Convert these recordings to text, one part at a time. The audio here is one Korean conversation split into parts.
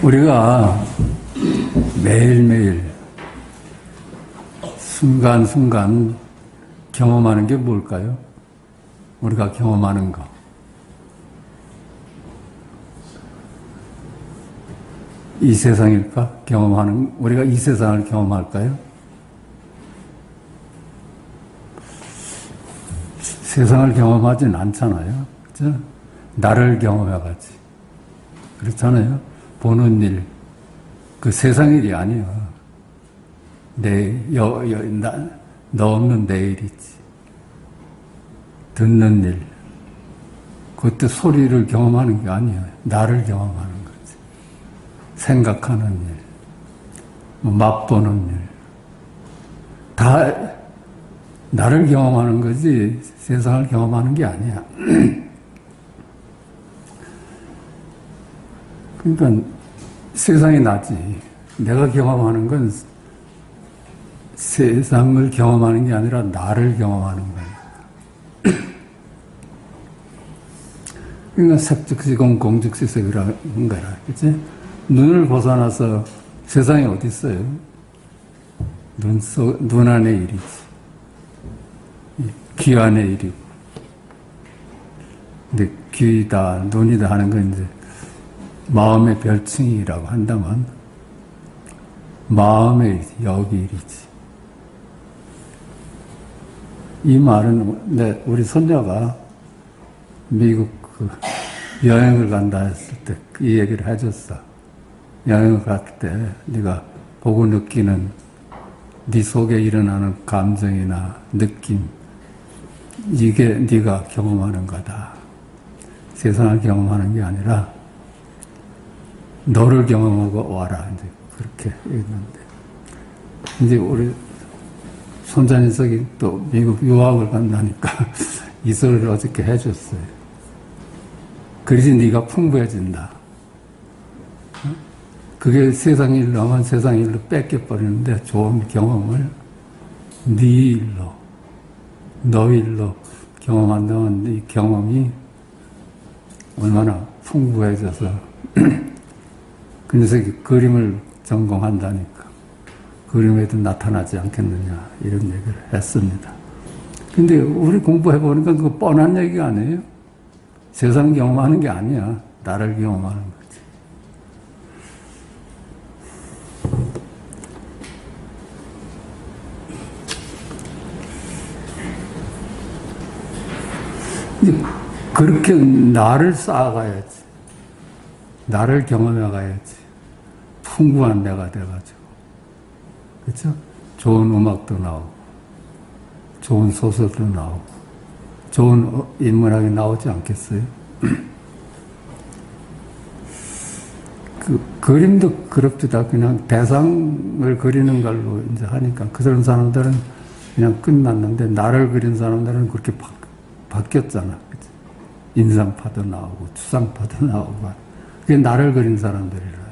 우리가 매일매일 순간순간 경험하는 게 뭘까요? 우리가 경험하는 거. 이 세상일까? 우리가 이 세상을 경험할까요? 세상을 경험하진 않잖아요. 그죠? 나를 경험해가지. 그렇잖아요. 보는 일, 그 세상 일이 아니야. 너 없는 내일이지. 듣는 일, 그것도 소리를 경험하는 게 아니야. 나를 경험하는 거지. 생각하는 일, 맛보는 일, 다 나를 경험하는 거지 세상을 경험하는 게 아니야. 그러니까 세상이 나지. 내가 경험하는 건 세상을 경험하는 게 아니라 나를 경험하는 거야. 그러니까 색즉시공 공즉시색이라는 거야. 그치? 눈을 벗어나서 세상이 어디 있어요? 눈 안의 일이지. 귀 안의 일이고. 근데 귀다, 눈이다 하는 건 이제 마음의 별칭이라고 한다면 마음의 여기 일이지. 이 말은 우리 손녀가 미국 여행을 간다 했을 때 이 얘기를 해줬어. 여행을 갈 때 네가 보고 느끼는 네 속에 일어나는 감정이나 느낌, 이게 네가 경험하는 거다. 세상을 경험하는 게 아니라 너를 경험하고 와라. 이제 그렇게 했는데, 이제 우리 손자 녀석이 또 미국 유학을 간다니까 이 소리를 어저께 해줬어요. 그래서 네가 풍부해진다. 그게 세상 일로 하면 세상 일로 뺏겨버리는데 좋은 경험을 네 일로, 너 일로 경험한다면 이 경험이 얼마나 풍부해져서 그 녀석이 그림을 전공한다니까 그림에도 나타나지 않겠느냐 이런 얘기를 했습니다. 근데 우리 공부해보니까 그거 뻔한 얘기가 아니에요. 세상 경험하는 게 아니야. 나를 경험하는 거지. 그렇게 나를 쌓아가야지. 나를 경험해가야지. 풍부한 내가 돼가지고. 그렇죠? 좋은 음악도 나오고, 좋은 소설도 나오고, 좋은 인문학이 나오지 않겠어요? 그림도 그렇다. 그냥 대상을 그리는 걸로 이제 하니까 그런 사람들은 그냥 끝났는데 나를 그린 사람들은 그렇게 바뀌었잖아. 그치? 인상파도 나오고 추상파도 나오고 그게 나를 그린 사람들이라.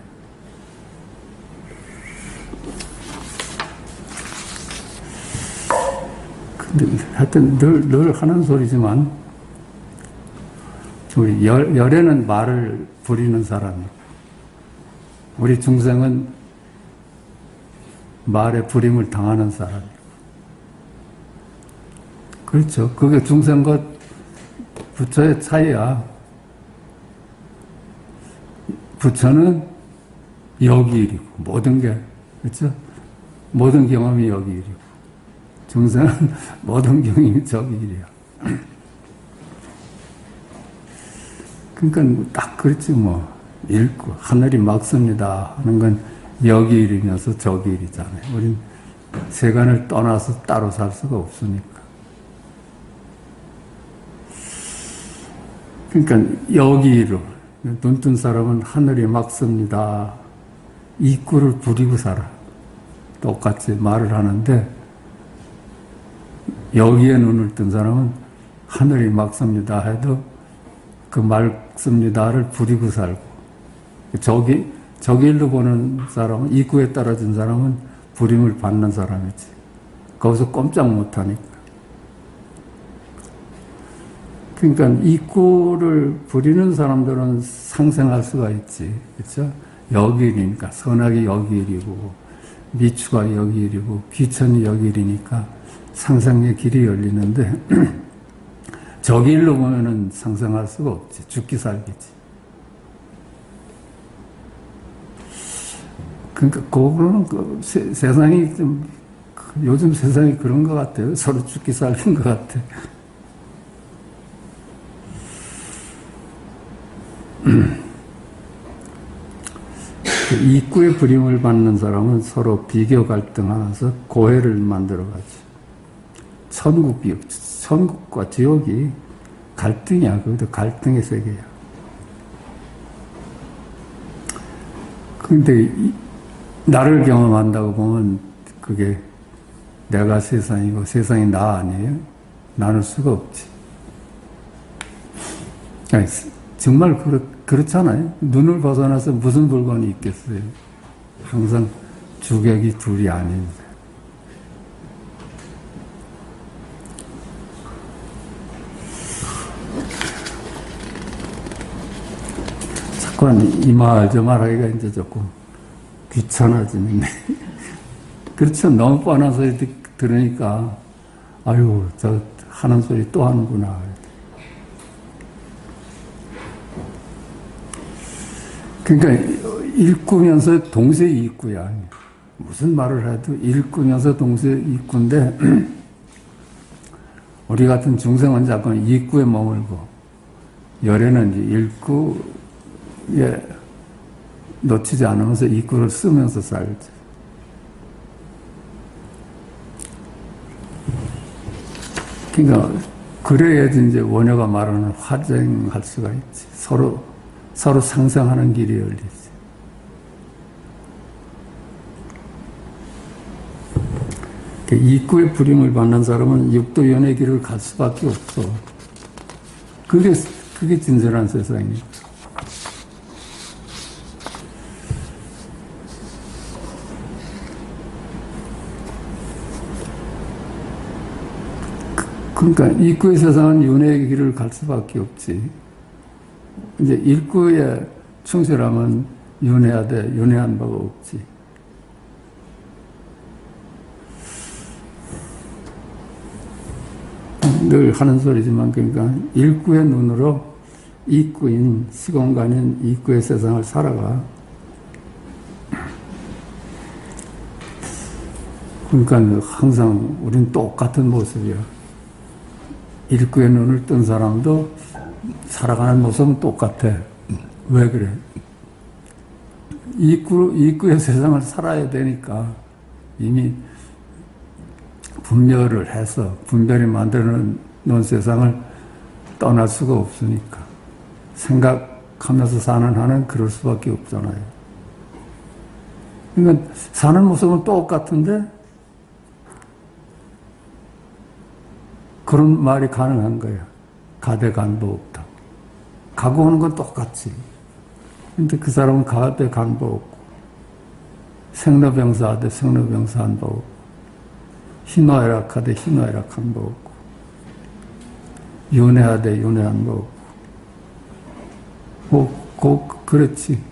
근데 하여튼 늘 하는 소리지만 우리 열애는 말을 부리는 사람이고 우리 중생은 말에 부림을 당하는 사람이고. 그렇죠. 그게 중생과 부처의 차이야. 부처는 여기일이고 모든 게, 그렇죠? 모든 경험이 여기일이고 중생은 모든 경험이 저기일이야. 그러니까 딱 그렇지 뭐. 읽고 하늘이 막습니다 하는 건 여기일이면서 저기일이잖아요. 우린 세간을 떠나서 따로 살 수가 없으니까. 그러니까 여기로 눈 뜬 사람은 하늘이 막습니다. 이 꼴을 부리고 살아. 똑같이 말을 하는데 여기에 눈을 뜬 사람은 하늘이 막습니다 해도 그 막습니다를 부리고 살고 저기 일로 보는 사람은 입구에 떨어진 사람은 부림을 받는 사람이지. 거기서 꼼짝 못하니까. 그러니까 입구를 부리는 사람들은 상생할 수가 있지. 그렇죠? 여기 일이니까 선악이 여기 일이고 미추가 여기 일이고 귀천이 여기 일이니까 상상의 길이 열리는데 저기 일로 보면은 상상할 수가 없지. 죽기 살기지. 그러니까 그거는 세상이 좀 요즘 세상이 그런 것 같아요. 서로 죽기 살긴 것 같아. 이구의 부림을 받는 사람은 서로 비교 갈등하면서 고해를 만들어가지. 천국 비교, 천국과 지옥이 갈등이야. 그것도 갈등의 세계야. 근데 나를 경험한다고 보면 그게 내가 세상이고 세상이 나 아니에요? 나눌 수가 없지. 아니, 정말 그렇잖아요. 눈을 벗어나서 무슨 물건이 있겠어요? 항상 주객이 둘이 아닌데. 자꾸 이 말 저 말하기가 이제 조금 귀찮아지는데. 그렇죠. 너무 뻔한 소리 들으니까, 아유, 저 하는 소리 또 하는구나. 그러니까 읽으면서 동시에 읽구야. 무슨 말을 해도 읽으면서 동시에 읽구인데 우리 같은 중생은 자꾸 읽구에 머물고 열애는 이제 읽구에 놓치지 않으면서 읽구를 쓰면서 살지. 그러니까 그래야지 이제 원효가 말하는 화쟁할 수가 있지. 서로 상상하는 길이 열리지. 이구의 부림을 받는 사람은 육도연의 길을 갈 수밖에 없어. 그게 진실한 세상이니까. 그러니까 이구의 세상은 윤회의 길을 갈 수밖에 없지. 이제 일구에 충실하면 윤회해야 돼. 윤회한 바가 없지. 늘 하는 소리지만 그러니까 일구의 눈으로 이구인 시공간인 이구의 세상을 살아가. 그러니까 항상 우린 똑같은 모습이야. 일구의 눈을 뜬 사람도 살아가는 모습은 똑같아. 왜 그래? 이구의 세상을 살아야 되니까 이미 분별을 해서 분별이 만들어 놓은 세상을 떠날 수가 없으니까 생각하면서 사는 한은 그럴 수밖에 없잖아요. 그러니까 사는 모습은 똑같은데 그런 말이 가능한 거야. 가대간도 없다. 가고 오는 건 똑같지. 근데 그 사람은 가대간도 없고 생로병사하되 생로병사한도 없고 희노애락하되 희노애락한도 없고 윤회하되 윤회한도 없고 그렇지.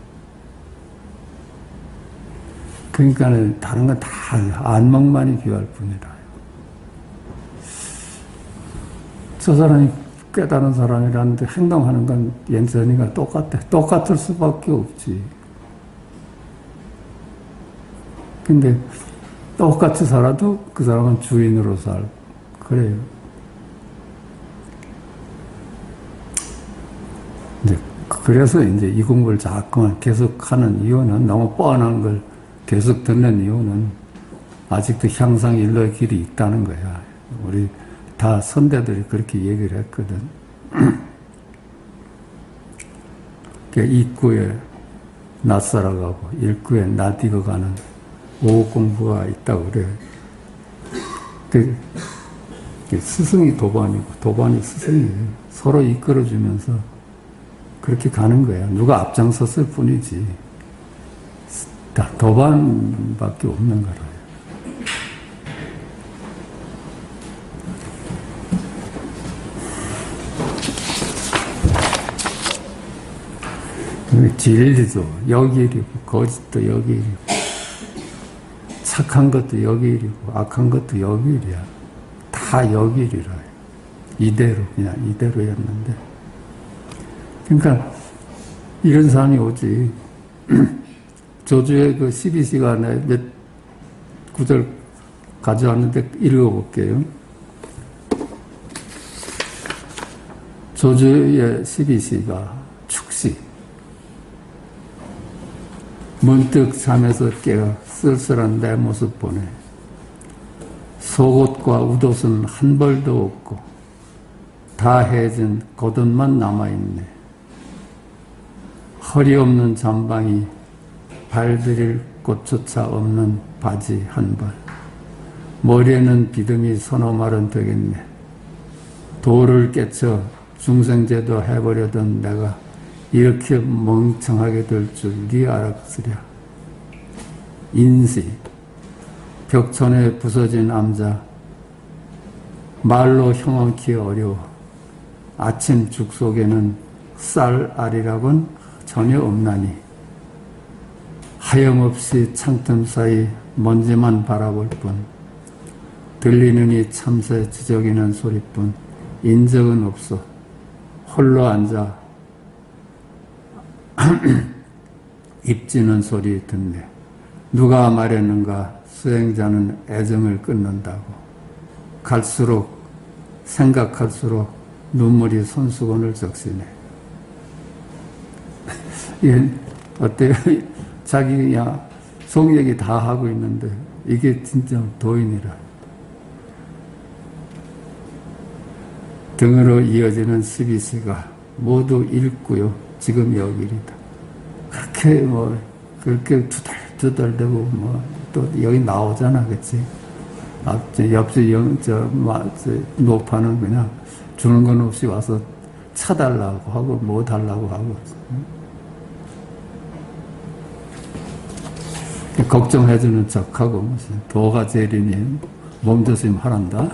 그러니까 다른 건 다 안목만이 귀할 뿐이다. 저 사람이 깨달은 사람이라는데 행동하는 건 옌선이가 똑같아. 똑같을 수밖에 없지. 근데 똑같이 살아도 그 사람은 주인으로 살고 그래요. 이제 그래서 이제 이 공부를 자꾸만 계속하는 이유는 너무 뻔한 걸 계속 듣는 이유는 아직도 향상 일로의 길이 있다는 거야. 우리 다 선대들이 그렇게 얘기를 했거든. 입구에 낯설어가고 일구에 낯익어가는 오후 공부가 있다고 그래. 스승이 도반이고 도반이 스승이에요. 서로 이끌어주면서 그렇게 가는 거야. 누가 앞장섰을 뿐이지. 다 도반밖에 없는 거라. 진리도 역일이고 거짓도 역일이고 착한 것도 역일이고 악한 것도 역일이야. 다 역일이라. 이대로 그냥 이대로였는데. 그러니까 이런 사람이 오지. 조주의 그 12시간에 몇 구절 가져왔는데 읽어볼게요. 조주의 12시가 축시. 문득 잠에서 깨어 쓸쓸한 내 모습 보네. 속옷과 웃옷은 한 벌도 없고 다 해진 겉옷만 남아있네. 허리 없는 잠방이 발들일 곳조차 없는 바지 한 벌. 머리에는 비듬이 서너 말은 되겠네. 도를 깨쳐 중생제도 해버려던 내가 이렇게 멍청하게 될 줄이 알았으랴. 인시, 벽천에 부서진 암자, 말로 형언기 어려워. 아침 죽 속에는 쌀 알이라곤 전혀 없나니 하염없이 창틈 사이 먼지만 바라볼 뿐 들리는 이 참새 지저귀는 소리뿐 인적은 없어. 홀로 앉아 입지는 소리 듣네. 누가 말했는가 수행자는 애정을 끊는다고. 갈수록 생각할수록 눈물이 손수건을 적시네. 이게 어때요? 자기 그냥 속 얘기 다 하고 있는데 이게 진짜 도인이라. 등으로 이어지는 12시가 모두 읽고요. 지금 여기이다. 그렇게 두달두달되고 또 여기 나오잖아, 그치? 옆집 노파는 그냥 주는 건 없이 와서 차달라고 하고 뭐 달라고 하고. 걱정해주는 척하고 무슨 도가 제리니 몸조심 하란다.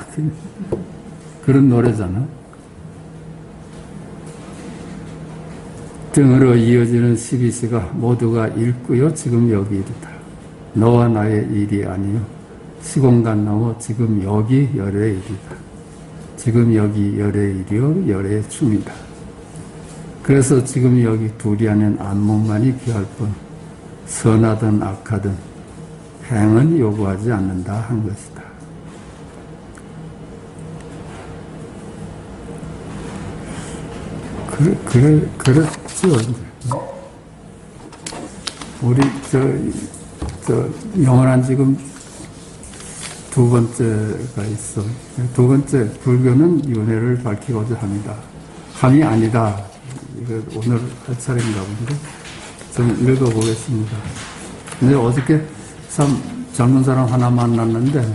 그런 노래잖아. 등으로 이어지는 12시가 모두가 읽고요. 지금 여기 이르다. 너와 나의 일이 아니요. 시공간 넘어 지금 여기 열의 일이다. 지금 여기 열의 일이요. 열의 춤이다. 그래서 지금 여기 둘이 아닌 안목만이 귀할 뿐 선하든 악하든 행은 요구하지 않는다 한 것이다. 그렇죠. 우리, 영원한 지금 두 번째가 있어. 두 번째, 불교는 윤회를 밝히고자 합니다. 함이 아니다. 이거 오늘 할 차례인가 본데, 좀 읽어보겠습니다. 근데 어저께 참 젊은 사람 하나 만났는데,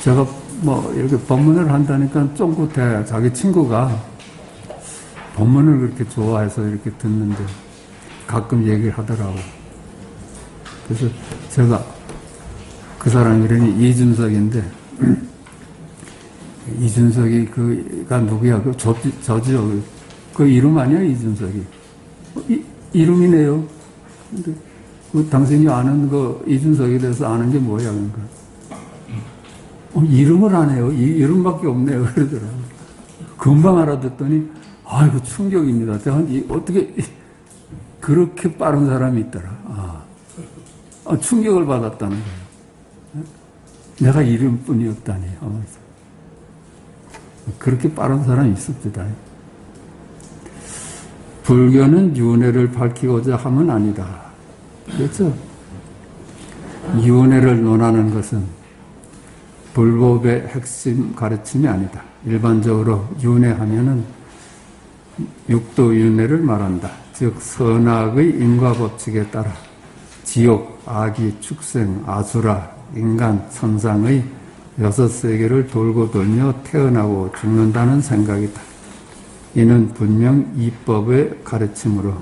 제가 이렇게 법문을 한다니까 쫑긋해. 자기 친구가 법문을 그렇게 좋아해서 이렇게 듣는데 가끔 얘기를 하더라고. 그래서 제가 그 사람 이름이 이준석인데 이준석이 그가 누구야? 저지요. 그 이름 아니야, 이준석이? 이름이네요. 근데 그 당신이 아는 그 이준석에 대해서 아는 게 뭐야, 그러니까. 이름을 안 해요. 이름밖에 없네요. 그러더라고요. 금방 알아듣더니, 아이고, 충격입니다. 어떻게, 그렇게 빠른 사람이 있더라. 충격을 받았다는 거예요. 내가 이름뿐이었다니. 하면서. 그렇게 빠른 사람이 있었다. 불교는 윤회를 밝히고자 함은 아니다. 그렇죠? 윤회를 논하는 것은 불법의 핵심 가르침이 아니다. 일반적으로 윤회하면은 육도 윤회를 말한다. 즉 선악의 인과 법칙에 따라 지옥, 아기, 축생, 아수라, 인간, 천상의 6세계를 돌고 돌며 태어나고 죽는다는 생각이다. 이는 분명 이법의 가르침으로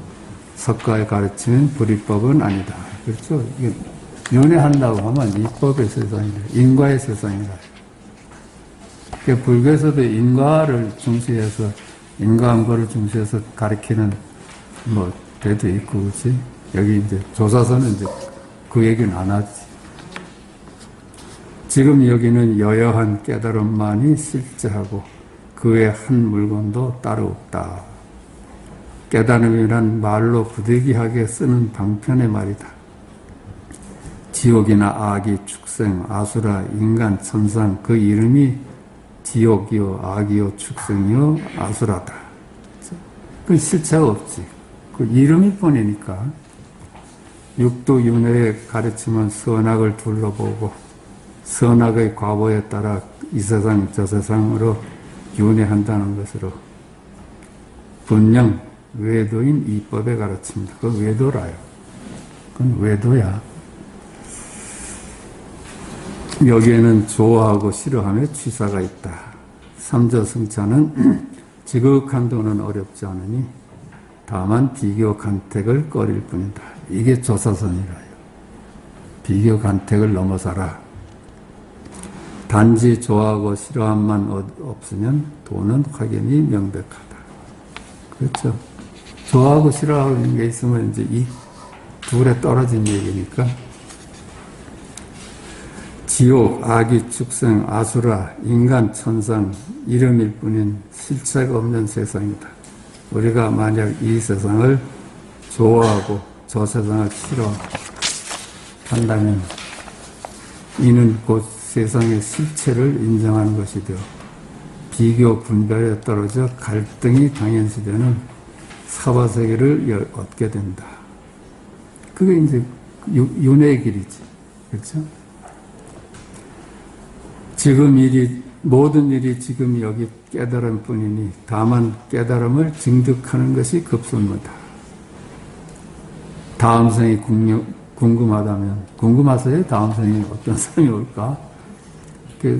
석가의 가르침은 불이법은 아니다. 그렇죠? 윤회한다고 하면 이법의 세상이다. 인과의 세상이다. 그러니까 불교에서도 인과를 중시해서 인과응보를 중시해서 가르치는 뭐 배도 있고 그렇지. 여기 이제 조사서는 이제 그 얘기는 안 하지. 지금 여기는 여여한 깨달음만이 실제하고 그 외 한 물건도 따로 없다. 깨달음이란 말로 부득이하게 쓰는 방편의 말이다. 지옥이나 악이, 축생, 아수라, 인간, 천상 그 이름이 지옥이요, 악이요, 축생이요, 아수라다. 그 실체가 없지. 그 이름일 뿐이니까. 육도 윤회의 가르침은 선악을 둘러보고 선악의 과보에 따라 이 세상 저 세상으로 윤회한다는 것으로 분명 외도인 이법에 가르칩니다. 그건 외도라요. 그건 외도야. 여기에는 좋아하고 싫어함의 취사가 있다. 삼저승차는 지극한 도는 어렵지 않으니 다만 비교 간택을 꺼릴 뿐이다. 이게 조사선이라요. 비교 간택을 넘어서라. 단지 좋아하고 싫어함만 없으면 도는 확연히 명백하다. 그렇죠. 좋아하고 싫어하는 게 있으면 이제 이 둘에 떨어진 얘기니까. 지옥, 악이, 축생, 아수라, 인간, 천상 이름일 뿐인 실체가 없는 세상이다. 우리가 만약 이 세상을 좋아하고 저 세상을 싫어한다면 이는 곧 세상의 실체를 인정하는 것이 되어 비교 분별에 떨어져 갈등이 당연시되는 사바세계를 얻게 된다. 그게 이제 윤회의 길이지. 그렇죠? 지금 모든 일이 지금 여기 깨달음 뿐이니 다만 깨달음을 증득하는 것이 급선무다. 다음 생이 궁금하다면, 궁금하세요? 다음 생에 어떤 사람이 올까?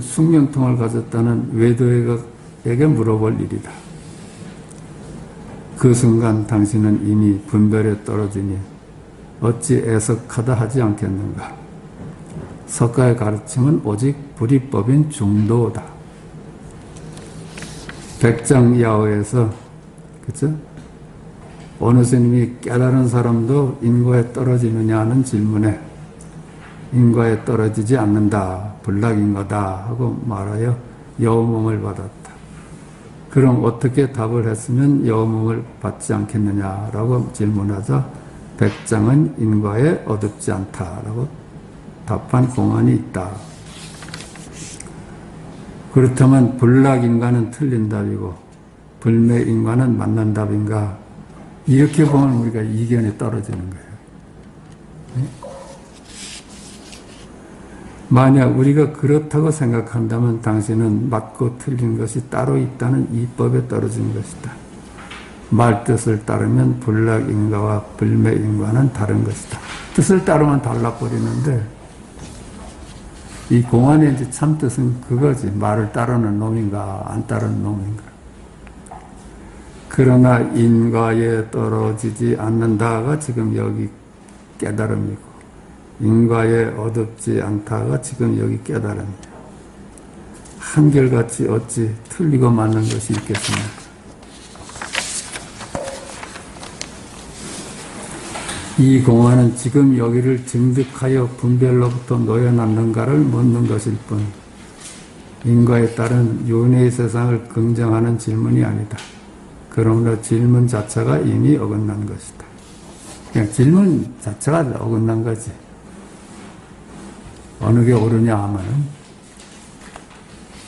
숙명통을 가졌다는 외도에게 물어볼 일이다. 그 순간 당신은 이미 분별에 떨어지니 어찌 애석하다 하지 않겠는가? 석가의 가르침은 오직 불이법인 중도다. 백장야오에서 그죠? 어느 스님이 깨달은 사람도 인과에 떨어지느냐는 질문에 인과에 떨어지지 않는다. 불락인거다 하고 말하여 여음음을 받았다. 그럼 어떻게 답을 했으면 여음음을 받지 않겠느냐라고 질문하자 백장은 인과에 어둡지 않다라고 답한 공안이 있다. 그렇다면 불락인과는 틀린 답이고 불매인과는 맞는 답인가? 이렇게 보면 우리가 이견에 떨어지는 거예요. 네? 만약 우리가 그렇다고 생각한다면 당신은 맞고 틀린 것이 따로 있다는 이법에 떨어진 것이다. 말 뜻을 따르면 불락인과와 불매인과는 다른 것이다. 뜻을 따르면 달라버리는데 이 공안의 이제 참뜻은 그거지. 말을 따르는 놈인가 안 따르는 놈인가. 그러나 인과에 떨어지지 않는다가 지금 여기 깨달음이고 인과에 어둡지 않다가 지금 여기 깨달음이다. 한결같이 어찌 틀리고 맞는 것이 있겠습니까? 이 공안은 지금 여기를 증득하여 분별로부터 놓여놨는가를 묻는 것일 뿐 인과에 따른 윤회의 세상을 긍정하는 질문이 아니다. 그러므로 질문 자체가 이미 어긋난 것이다. 그냥 질문 자체가 어긋난 거지. 어느 게 옳으냐 하면은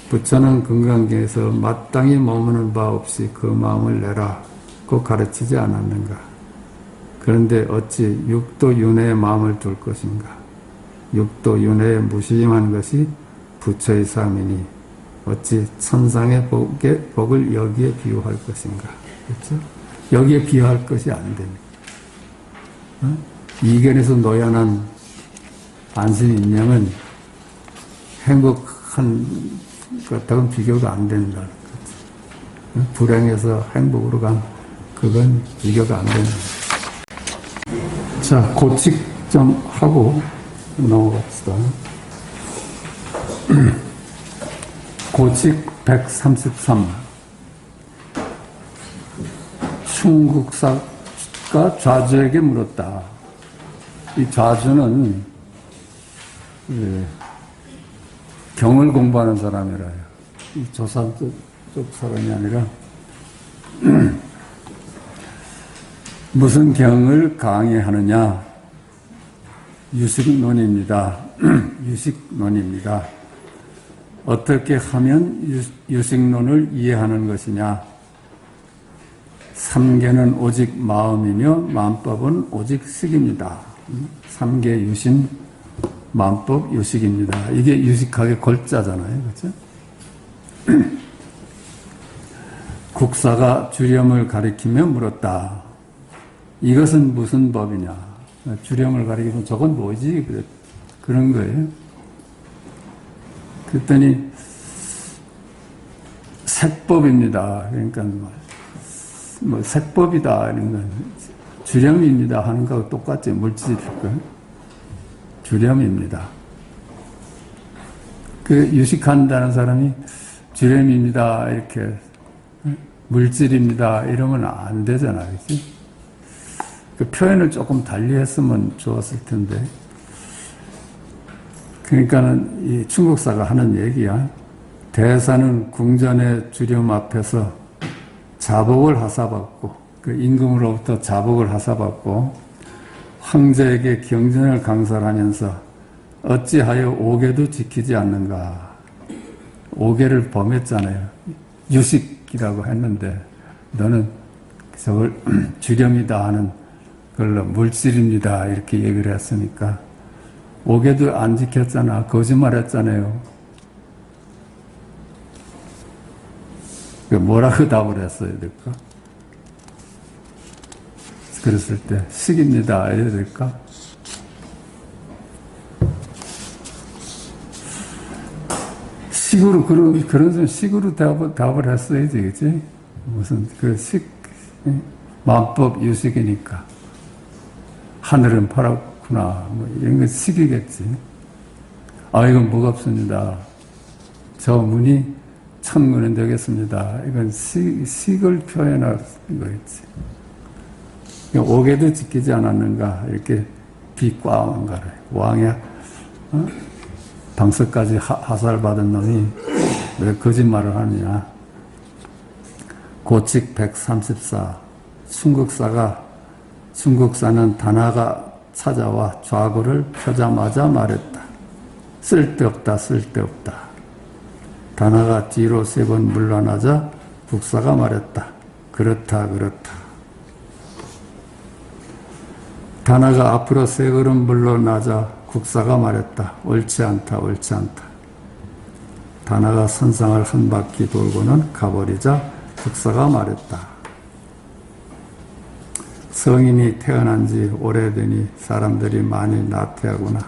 부처는 금강경에서 마땅히 머무는 바 없이 그 마음을 내라고 가르치지 않았는가. 그런데 어찌 육도 윤회의 마음을 둘 것인가. 육도 윤회에 무심한 것이 부처의 삶이니 어찌 천상의 복을 여기에 비유할 것인가. 그렇죠? 여기에 비유할 것이 안 됩니다. 이견에서 노연한 안심인명은 행복한 것하고는 비교가 안 된다는 거죠. 불행해서 행복으로 간 그건 비교가 안 된다. 자, 고칙 좀 하고 넘어갑시다. 고칙 133. 좌주에게 물었다. 이 좌주는 경을 공부하는 사람이라요. 이 조선 쪽 사람이 아니라 무슨 경을 강의하느냐? 유식론입니다. 유식론입니다. 어떻게 하면 유식론을 이해하는 것이냐? 삼계는 오직 마음이며 만법은 오직 식입니다. 삼계 유심, 만법 유식입니다. 이게 유식하게 골자잖아요. 그렇죠? 국사가 주렴을 가리키며 물었다. 이것은 무슨 법이냐? 주렴을 가리키면 저건 뭐지? 그런 거예요. 그랬더니 색법입니다. 그러니까 뭐 색법이다 이런 건 주렴입니다 하는 거하고 똑같지. 물질일 거예요. 주렴입니다. 그 유식한다는 사람이 주렴입니다 이렇게 물질입니다 이러면 안 되잖아, 그렇지? 그 표현을 조금 달리 했으면 좋았을 텐데. 그러니까는 이 충국사가 하는 얘기야. 대사는 궁전의 주렴 앞에서 자복을 하사받고, 그 임금으로부터 자복을 하사받고 황제에게 경전을 강설하면서 어찌하여 오계도 지키지 않는가. 오계를 범했잖아요. 유식이라고 했는데 너는 저걸 주렴이다 하는 걸로 물질입니다 이렇게 얘기를 했으니까 오계도 안 지켰잖아. 거짓말했잖아요. 뭐라고 답을 했어야 될까? 그랬을 때 식입니다 해야 될까? 식으로 그런 식으로 답을 했어야지, 그치? 무슨 그 식 만법 유식이니까 하늘은 파랗구나 뭐 이런 거 식이겠지. 아 이건 무겁습니다. 저 문이 천문은 되겠습니다. 이건 식을 표현한 거겠지. 오계도 지키지 않았는가 이렇게 비꽝한 거래. 왕의 방석까지 하살받은 놈이 왜 거짓말을 하느냐. 고칙 134 충국사는 단하가 찾아와 좌구를 펴자마자 말했다. 쓸데없다 쓸데없다. 단하가 뒤로 3번 물러나자 국사가 말했다. 그렇다 그렇다. 단하가 앞으로 3걸음 물러나자 국사가 말했다. 옳지 않다 옳지 않다. 단하가 선상을 한 바퀴 돌고는 가버리자 국사가 말했다. 성인이 태어난 지 오래되니 사람들이 많이 나태하구나.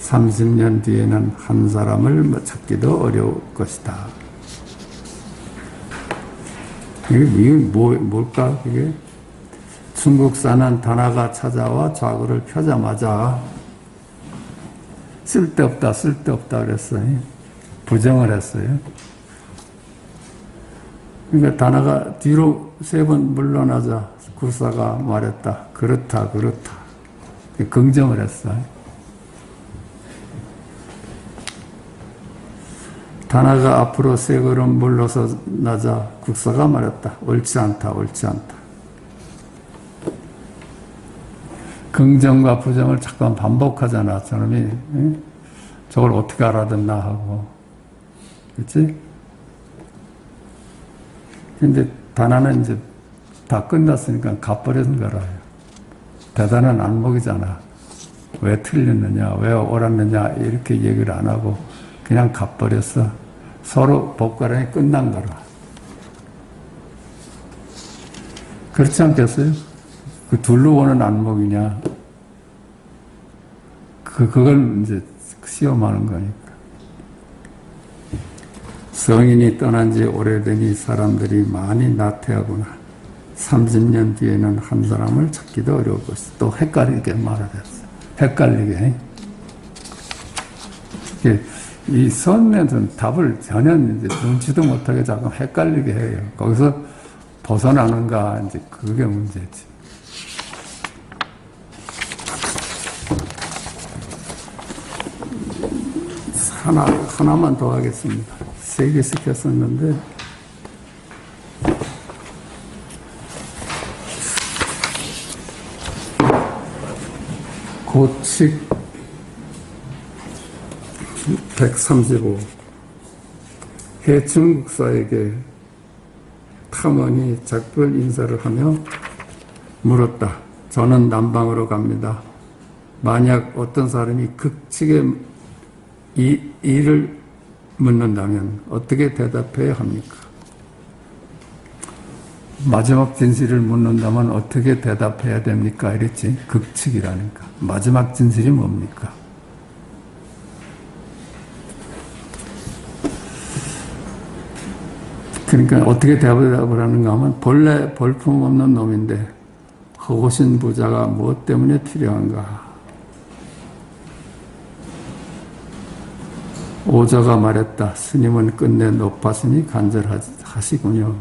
30년 뒤에는 한 사람을 찾기도 어려울 것이다. 이게 뭘까, 그게? 충국사는 단하가 찾아와 좌구를 펴자마자 쓸데없다, 쓸데없다 그랬어요. 부정을 했어요. 그러니까 단하가 뒤로 3번 물러나자 국사가 말했다. 그렇다, 그렇다. 긍정을 했어요. 단하가 앞으로 3걸음 물러나자 국사가 말했다. 옳지 않다, 옳지 않다. 긍정과 부정을 잠깐 반복하잖아, 저놈이. 응? 저걸 어떻게 알아듣나 하고. 그치? 근데 단하는 이제 다 끝났으니까 갚버리는 거라요. 대단한 안목이잖아. 왜 틀렸느냐, 왜 옳았느냐, 이렇게 얘기를 안 하고 그냥 갚버렸어. 서로 법과량이 끝난 거라. 그렇지 않겠어요? 그 둘로 오는 안목이냐? 그걸 이제 시험하는 거니까. 성인이 떠난 지 오래되니 사람들이 많이 나태하구나. 30년 뒤에는 한 사람을 찾기도 어려울 것이다. 또 헷갈리게 말하랬어. 헷갈리게. 이 선에는 답을 전혀 이제 눈치도 못하게 자꾸 헷갈리게 해요. 거기서 벗어나는가, 이제 그게 문제지. 하나만 더 하겠습니다. 3개 시켰었는데, 고칙 135. 해충국사에게 탐험이 작별 인사를 하며 물었다. 저는 남방으로 갑니다. 만약 어떤 사람이 극측의 일을 묻는다면 어떻게 대답해야 합니까? 마지막 진실을 묻는다면 어떻게 대답해야 됩니까? 이랬지. 극측이라니까. 마지막 진실이 뭡니까? 그러니까 어떻게 대답을 하는가 하면 본래 볼품없는 놈인데 허고신 부자가 무엇 때문에 필요한가? 오저가 말했다. 스님은 끝내 높았으니 간절하시군요.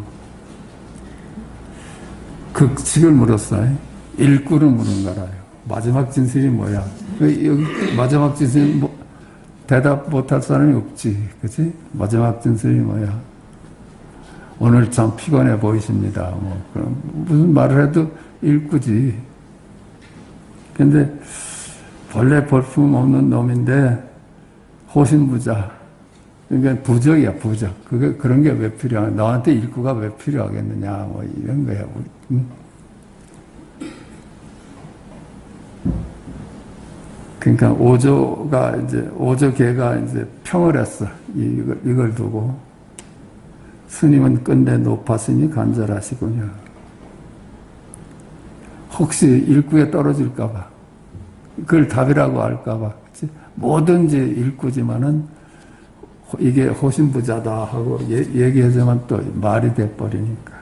극칙을 물었어요. 일구를 물은 거라요. 마지막 진실이 뭐야? 여기 마지막 진실 대답 못할 사람이 없지. 그치? 마지막 진실이 뭐야? 오늘 참 피곤해 보이십니다. 그럼 무슨 말을 해도 일구지. 근데 본래 볼품 없는 놈인데 호신부자. 그러니까 부적이야, 부적. 그런 게 왜 필요하냐. 너한테 일구가 왜 필요하겠느냐. 이런 거야. 그러니까 오조계가 이제 평을 했어. 이걸 두고. 스님은 끝내 높았으니 간절하시군요. 혹시 일구에 떨어질까봐. 그걸 답이라고 할까봐. 그치? 뭐든지 일구지만은 이게 호신부자다 하고 얘기하지만 또 말이 돼버리니까.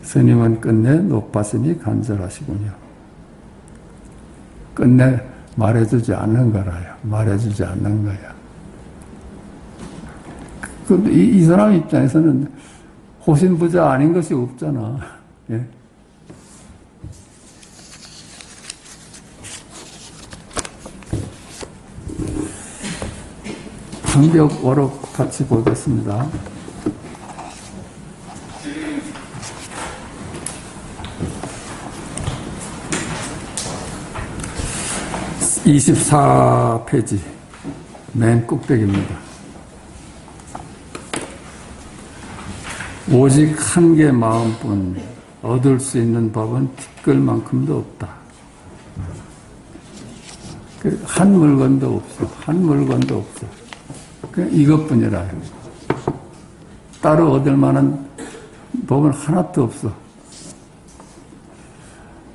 스님은 끝내 높았으니 간절하시군요. 끝내 말해주지 않는 거라요. 말해주지 않는 거야. 이 사람 입장에서는 호신부자 아닌 것이 없잖아. 예? 방벽어록 같이 보겠습니다. (24페이지) 맨 꼭대기입니다. 오직 한 개 마음뿐 얻을 수 있는 법은 티끌만큼도 없다. 한 물건도 없어. 한 물건도 없어. 이것뿐이라. 따로 얻을 만한 법은 하나도 없어.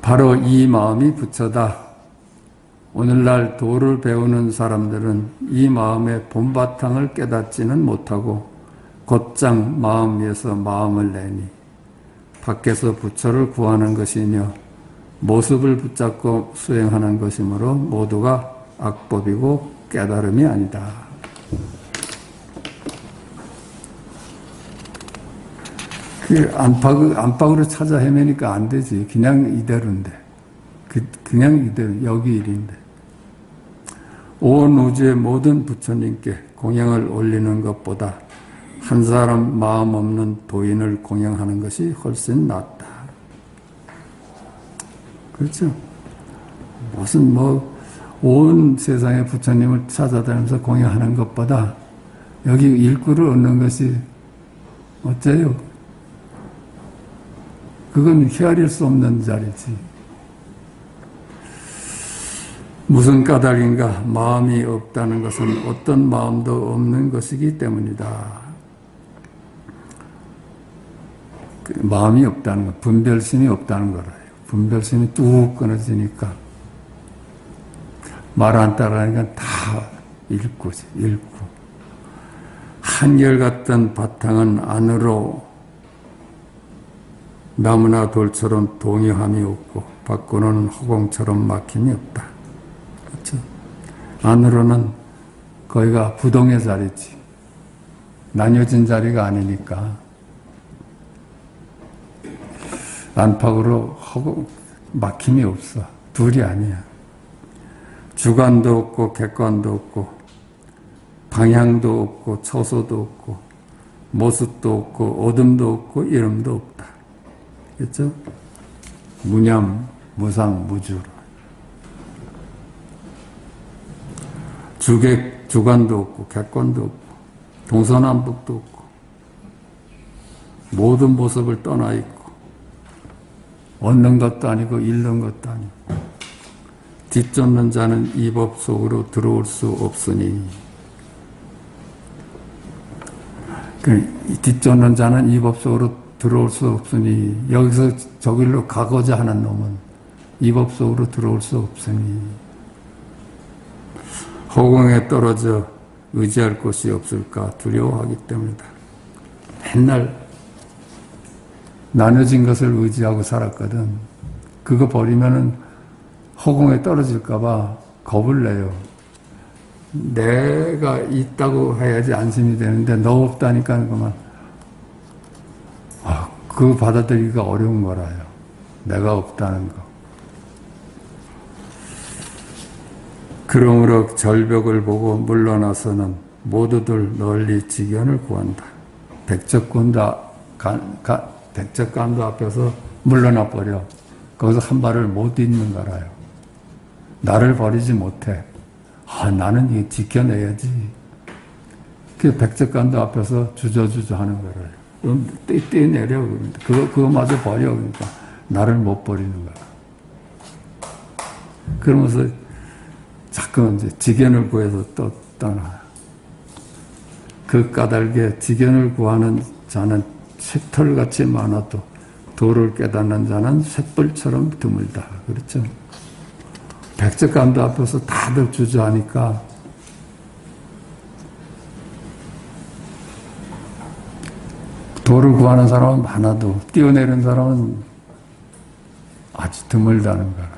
바로 이 마음이 부처다. 오늘날 도를 배우는 사람들은 이 마음의 본바탕을 깨닫지는 못하고 곧장 마음 위에서 마음을 내니 밖에서 부처를 구하는 것이며 모습을 붙잡고 수행하는 것이므로 모두가 악법이고 깨달음이 아니다. 안팎으로 찾아 헤매니까 안 되지. 그냥 이대로인데. 그냥 이대로, 여기 일인데. 온 우주의 모든 부처님께 공양을 올리는 것보다 한 사람 마음 없는 도인을 공양하는 것이 훨씬 낫다. 그렇죠? 무슨 온 세상의 부처님을 찾아다니면서 공양하는 것보다 여기 일구를 얻는 것이 어째요? 그건 헤아릴 수 없는 자리지. 무슨 까닭인가? 마음이 없다는 것은 어떤 마음도 없는 것이기 때문이다. 마음이 없다는 것, 분별심이 없다는 거라요. 분별심이 뚝 끊어지니까 말 안 따라하니까 다 일구지, 일구. 한결같던 바탕은 안으로 나무나 돌처럼 동요함이 없고 밖으로는 허공처럼 막힘이 없다. 그렇죠? 안으로는 거기가 부동의 자리지. 나뉘어진 자리가 아니니까. 안팎으로 허공, 막힘이 없어. 둘이 아니야. 주관도 없고 객관도 없고 방향도 없고 처소도 없고 모습도 없고 어둠도 없고 이름도 없다. 그렇죠? 무념, 무상, 무주로. 주관도 없고 객관도 없고 동서남북도 없고 모든 모습을 떠나 있고 얻는 것도 아니고 잃는 것도 아니고 뒤쫓는 자는 이 법 속으로 들어올 수 없으니 뒤쫓는 자는 이 법 속으로 들어올 수 없으니 여기서 저길로 가고자 하는 놈은 이 법 속으로 들어올 수 없으니 허공에 떨어져 의지할 곳이 없을까 두려워하기 때문이다. 맨날 나눠진 것을 의지하고 살았거든. 그거 버리면은 허공에 떨어질까봐 겁을 내요. 내가 있다고 해야지 안심이 되는데 너 없다니까 그만. 그거 받아들이기가 어려운 거라요. 내가 없다는 거. 그러므로 절벽을 보고 물러나서는 모두들 널리 지견을 구한다. 백척간도 앞에서 물러나 버려. 거기서 한 발을 못 딛는 거라요. 나를 버리지 못해. 나는 이거 지켜내야지. 그 백척간도 앞에서 주저주저 하는 거라요. 떼내려. 그거마저 버려. 그러니까 나를 못 버리는 거야. 그러면서 자꾸 이제 지견을 구해서 또 떠나. 그 까닭에 지견을 구하는 자는 샛털같이 많아도 도를 깨닫는 자는 샛불처럼 드물다. 그렇죠? 백척간도 앞에서 다들 주저하니까 도를 구하는 사람은 많아도 뛰어내린 사람은 아주 드물다는 거라.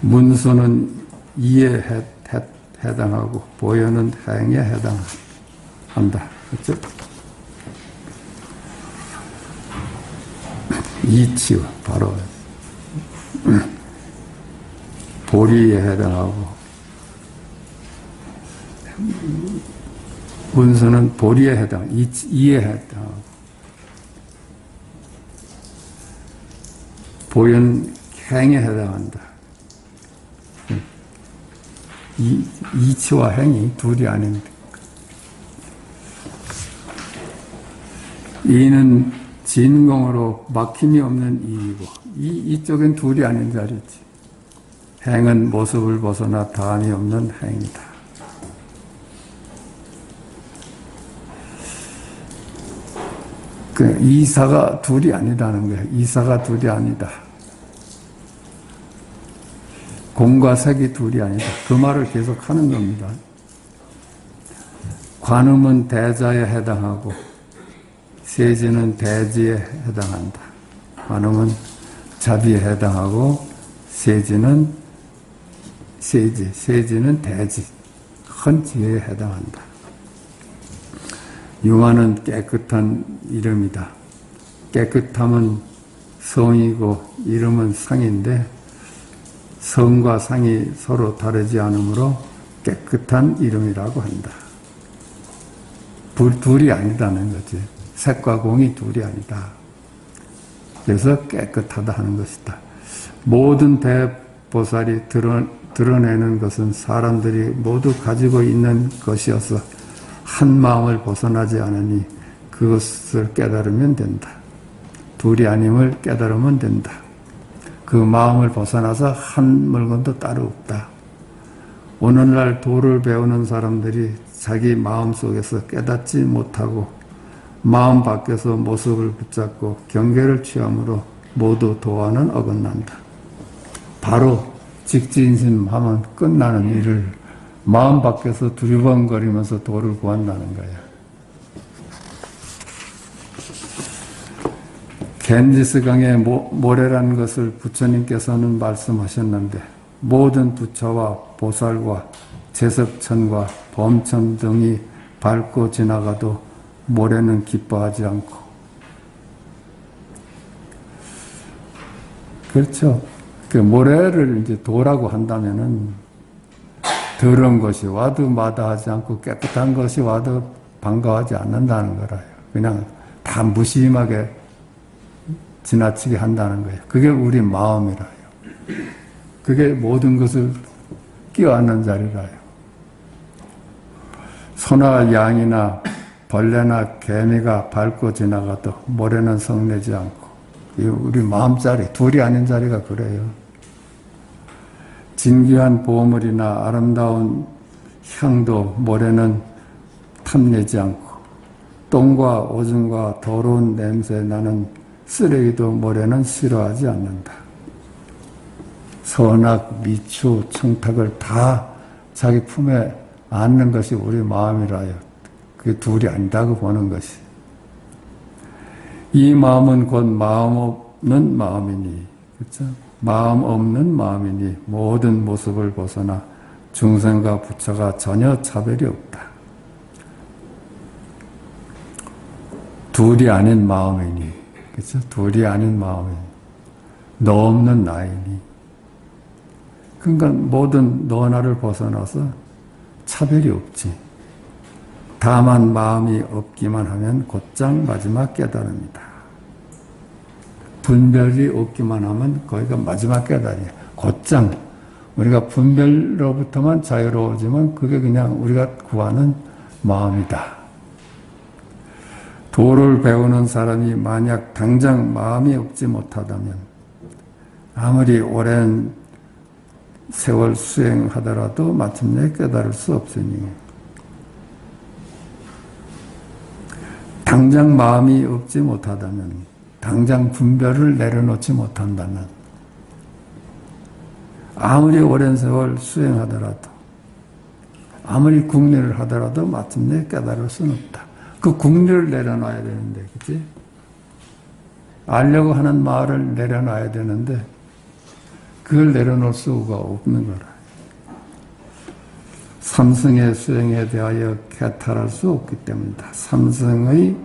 문수는 이에 해당하고 보여는 행에 해당한다. 그렇죠? 이치요. 바로 보리에 해당하고 문수는 보리에 해당, 이에 해당하고 보여는 행에 해당한다. 이치와 행이 둘이 아닌데 이는 진공으로 막힘이 없는 이이고 이쪽엔 둘이 아닌 자리지. 행은 모습을 벗어나 다함이 없는 행이다. 이사가 둘이 아니라는 거예요. 이사가 둘이 아니다. 공과 색이 둘이 아니다. 그 말을 계속 하는 겁니다. 관음은 대자에 해당하고 세지는 대지에 해당한다. 관음은 자비에 해당하고 세지는 세지, 세지는 대지, 큰 지혜에 해당한다. 융화는 깨끗한 이름이다. 깨끗함은 성이고 이름은 상인데 성과 상이 서로 다르지 않으므로 깨끗한 이름이라고 한다. 둘이 아니다는 거지. 색과 공이 둘이 아니다. 그래서 깨끗하다 하는 것이다. 모든 대보살이 드러내는 것은 사람들이 모두 가지고 있는 것이어서 한 마음을 벗어나지 않으니 그것을 깨달으면 된다. 둘이 아님을 깨달으면 된다. 그 마음을 벗어나서 한 물건도 따로 없다. 오늘날 도를 배우는 사람들이 자기 마음속에서 깨닫지 못하고 마음 밖에서 모습을 붙잡고 경계를 취함으로 모두 도와는 어긋난다. 바로 직지인심하면 끝나는 일을 마음 밖에서 두리번거리면서 도를 구한다는 거야. 겐지스강의 모래라는 것을 부처님께서는 말씀하셨는데 모든 부처와 보살과 제석천과 범천 등이 밟고 지나가도 모래는 기뻐하지 않고 그렇죠. 그 모래를 이제 도라고 한다면은 더러운 것이 와도 마다하지 않고 깨끗한 것이 와도 반가워하지 않는다는 거라요. 그냥 다 무심하게 지나치게 한다는 거예요. 그게 우리 마음이라요. 그게 모든 것을 끼워안는 자리라요. 소나 양이나 벌레나 개미가 밟고 지나가도 모래는 성내지 않고, 우리 마음자리, 둘이 아닌 자리가 그래요. 진귀한 보물이나 아름다운 향도 모래는 탐내지 않고, 똥과 오줌과 더러운 냄새 나는 쓰레기도 모래는 싫어하지 않는다. 선악, 미추, 청탁을 다 자기 품에 안는 것이 우리 마음이라요. 그게 둘이 아니다고 보는 것이. 이 마음은 곧 마음 없는 마음이니, 그렇죠? 마음 없는 마음이니 모든 모습을 벗어나 중생과 부처가 전혀 차별이 없다. 둘이 아닌 마음이니, 그렇죠? 둘이 아닌 마음이니, 너 없는 나이니. 그러니까 모든 너 나를 벗어나서 차별이 없지. 다만 마음이 없기만 하면 곧장 마지막 깨달음이다. 분별이 없기만 하면 거기가 마지막 깨달음이야. 곧장. 우리가 분별로부터만 자유로워지면 그게 그냥 우리가 구하는 마음이다. 도를 배우는 사람이 만약 당장 마음이 없지 못하다면 아무리 오랜 세월 수행하더라도 마침내 깨달을 수 없으니, 당장 마음이 없지 못하다면, 당장 분별을 내려놓지 못한다면 아무리 오랜 세월 수행하더라도, 아무리 국리를 하더라도 마침내 깨달을 수는 없다. 그 국리를 내려놔야 되는데, 그치? 알려고 하는 말을 내려놔야 되는데 그걸 내려놓을 수가 없는 거라. 삼승의 수행에 대하여 개탈할 수 없기 때문이다. 삼승의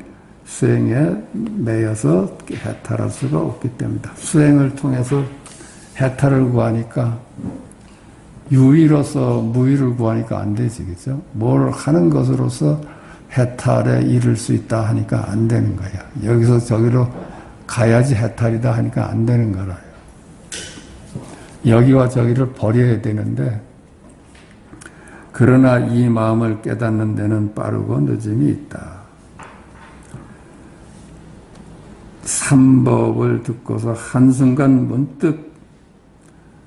수행에 매여서 해탈할 수가 없기 때문이다. 수행을 통해서 해탈을 구하니까 유의로서 무의를 구하니까 안 되지, 그죠? 뭘 하는 것으로서 해탈에 이를 수 있다 하니까 안 되는 거야. 여기서 저기로 가야지 해탈이다 하니까 안 되는 거라요. 여기와 저기를 버려야 되는데, 그러나 이 마음을 깨닫는 데는 빠르고 늦음이 있다. 삼법을 듣고서 한순간 문득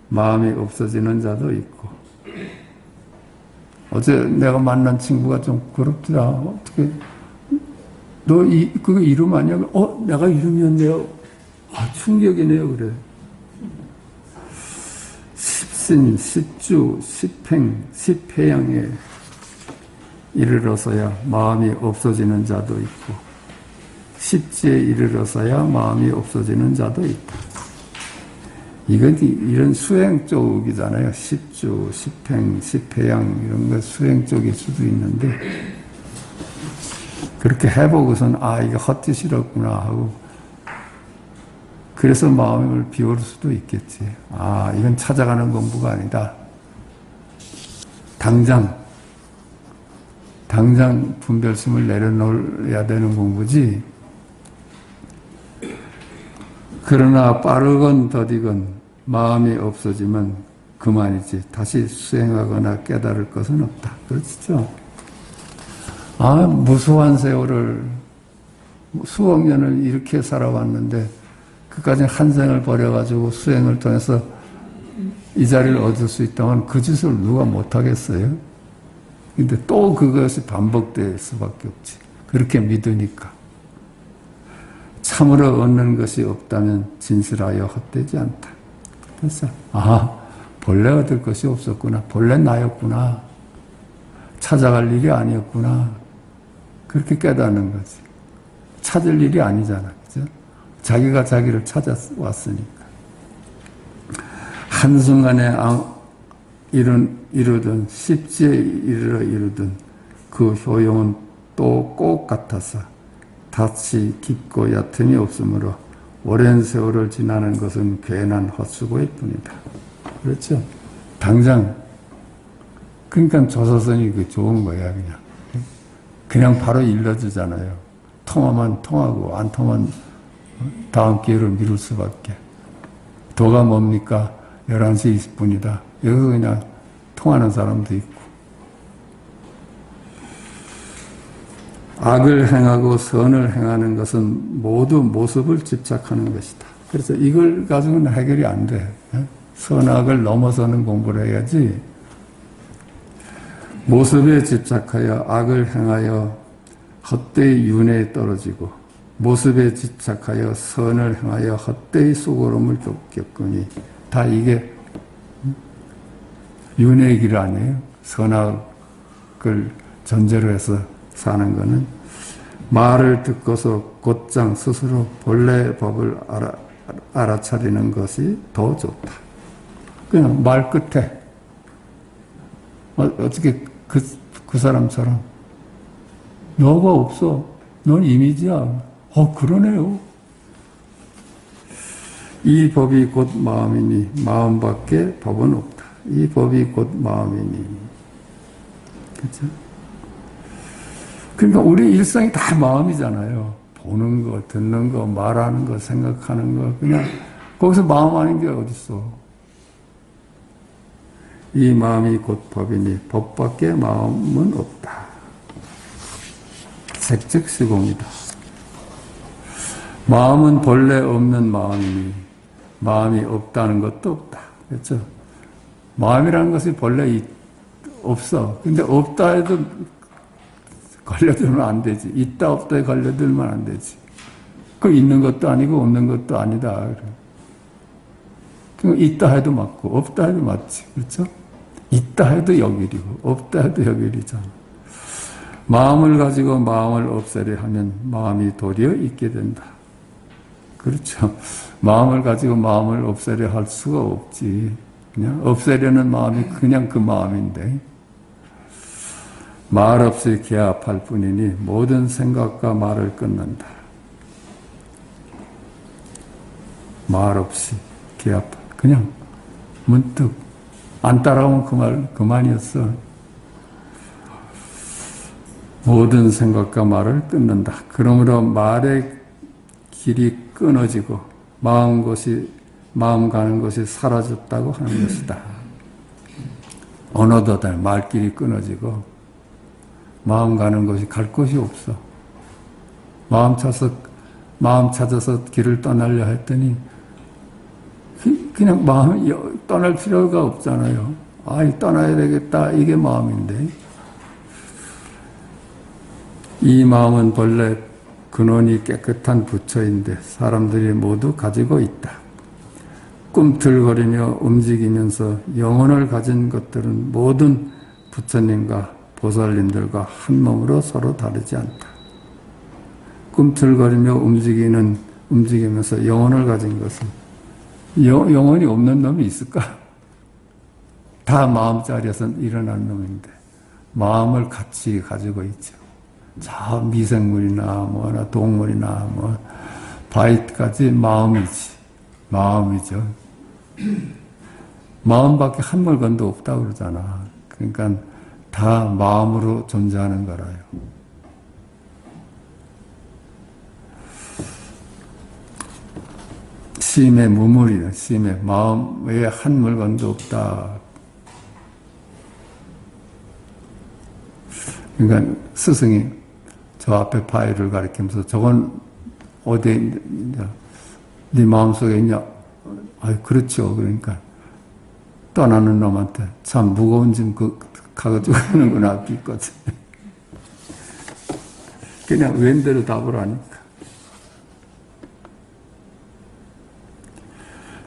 마음이 없어지는 자도 있고, 어제 내가 만난 친구가 좀 그렇더라. 어떻게, 너 그거 이름 아니야? 내가 이름이었네요. 충격이네요, 그래. 십신, 십주, 십행, 십회양에 이르러서야 마음이 없어지는 자도 있고, 십지에 이르러서야 마음이 없어지는 자도 있다. 이런 수행 쪽이잖아요. 십주, 십행, 십회양 이런 거 수행 쪽일 수도 있는데, 그렇게 해보고선 이게 헛짓이었구나 하고, 그래서 마음을 비울 수도 있겠지. 이건 찾아가는 공부가 아니다. 당장 분별심을 내려놓아야 되는 공부지. 그러나 빠르건 더디건 마음이 없어지면 그만이지. 다시 수행하거나 깨달을 것은 없다. 그렇죠? 무수한 세월을, 수억 년을 이렇게 살아왔는데, 그까지 한 생을 버려가지고 수행을 통해서 이 자리를 얻을 수 있다면 그 짓을 누가 못하겠어요? 근데 또 그것이 반복될 수밖에 없지. 그렇게 믿으니까. 참으로 얻는 것이 없다면 진실하여 헛되지 않다. 그래서 본래 얻을 것이 없었구나. 본래 나였구나. 찾아갈 일이 아니었구나. 그렇게 깨닫는 거지. 찾을 일이 아니잖아. 그죠? 자기가 자기를 찾아왔으니까. 한순간에 이루든 십지에 이르든 그 효용은 또 꼭 같아서 다시 깊고 얕음이 없으므로 오랜 세월을 지나는 것은 괜한 헛수고일 뿐이다. 그렇죠? 당장 그러니까 조사선이 그 좋은 거야, 그냥. 그냥 바로 일러주잖아요. 통하면 통하고, 안 통하면 다음 기회를 미룰 수밖에. 도가 뭡니까? 11시 20분이다. 여기서 그냥 통하는 사람도 있고. 악을 행하고 선을 행하는 것은 모두 모습을 집착하는 것이다. 그래서 이걸 가지고는 해결이 안 돼. 선악을 넘어서는 공부를 해야지. 모습에 집착하여 악을 행하여 헛되이 윤회에 떨어지고 모습에 집착하여 선을 행하여 헛되이 수고로움을 겪으니 다 이게 윤회의 길 아니에요? 선악을 전제로 해서 사는 거는 말을 듣고서 곧장 스스로 본래의 법을 알아차리는 것이 더 좋다. 그냥 말 끝에 어떻게 그 사람처럼 너가 없어. 넌 이미지야. 그러네요. 이 법이 곧 마음이니 마음밖에 법은 없다. 이 법이 곧 마음이니. 그렇죠? 그러니까 우리 일상이 다 마음이잖아요. 보는 거, 듣는 거, 말하는 거, 생각하는 거. 그냥 거기서 마음 아닌 게 어딨어. 이 마음이 곧 법이니 법밖에 마음은 없다. 색즉시공이다. 마음은 본래 없는 마음이니 마음이 없다는 것도 없다. 그렇죠? 마음이라는 것이 본래 없어. 근데 없다 해도 걸려들면 안 되지. 있다 없다에 걸려들면 안 되지. 그 있는 것도 아니고 없는 것도 아니다. 그러니까 있다 해도 맞고 없다 해도 맞지. 그렇죠? 있다 해도 여길이고 없다 해도 여길이잖아. 마음을 가지고 마음을 없애려 하면 마음이 도리어 있게 된다. 그렇죠. 마음을 가지고 마음을 없애려 할 수가 없지. 그냥 없애려는 마음이 그냥 그 마음인데 말 없이 개합할 뿐이니 모든 생각과 말을 끊는다. 말 없이 개합. 그냥 문득 안 따라오면 그 말 그만이었어. 모든 생각과 말을 끊는다. 그러므로 말의 길이 끊어지고 마음 가는 것이 사라졌다고 하는 것이다. 언어도 말길이 끊어지고 마음 가는 것이 갈 곳이 없어. 마음 찾아서 길을 떠나려 했더니 그냥 마음이 떠날 필요가 없잖아요. 떠나야 되겠다. 이게 마음인데. 이 마음은 본래 근원이 깨끗한 부처인데 사람들이 모두 가지고 있다. 꿈틀거리며 움직이면서 영혼을 가진 것들은 모든 부처님과 보살님들과 한 몸으로 서로 다르지 않다. 꿈틀거리며 움직이면서 영혼을 가진 것은 영혼이 없는 놈이 있을까? 다 마음자리에서 일어난 놈인데 마음을 같이 가지고 있죠. 저 미생물이나 뭐나 동물이나 바이트까지 마음이죠. 마음밖에 한 물건도 없다고 그러잖아. 그러니까 다 마음으로 존재하는 거라요. 심의 무물이다. 심의 마음 외에 한 물건도 없다. 그러니까 스승이 저 앞에 파일을 가리키면서 저건 어디에 있냐? 네 마음속에 있냐? 그렇죠. 그러니까 떠나는 놈한테 참 무거운 짐 가지고 가는구나 비거든. 그냥 웬대로 답을 하니까.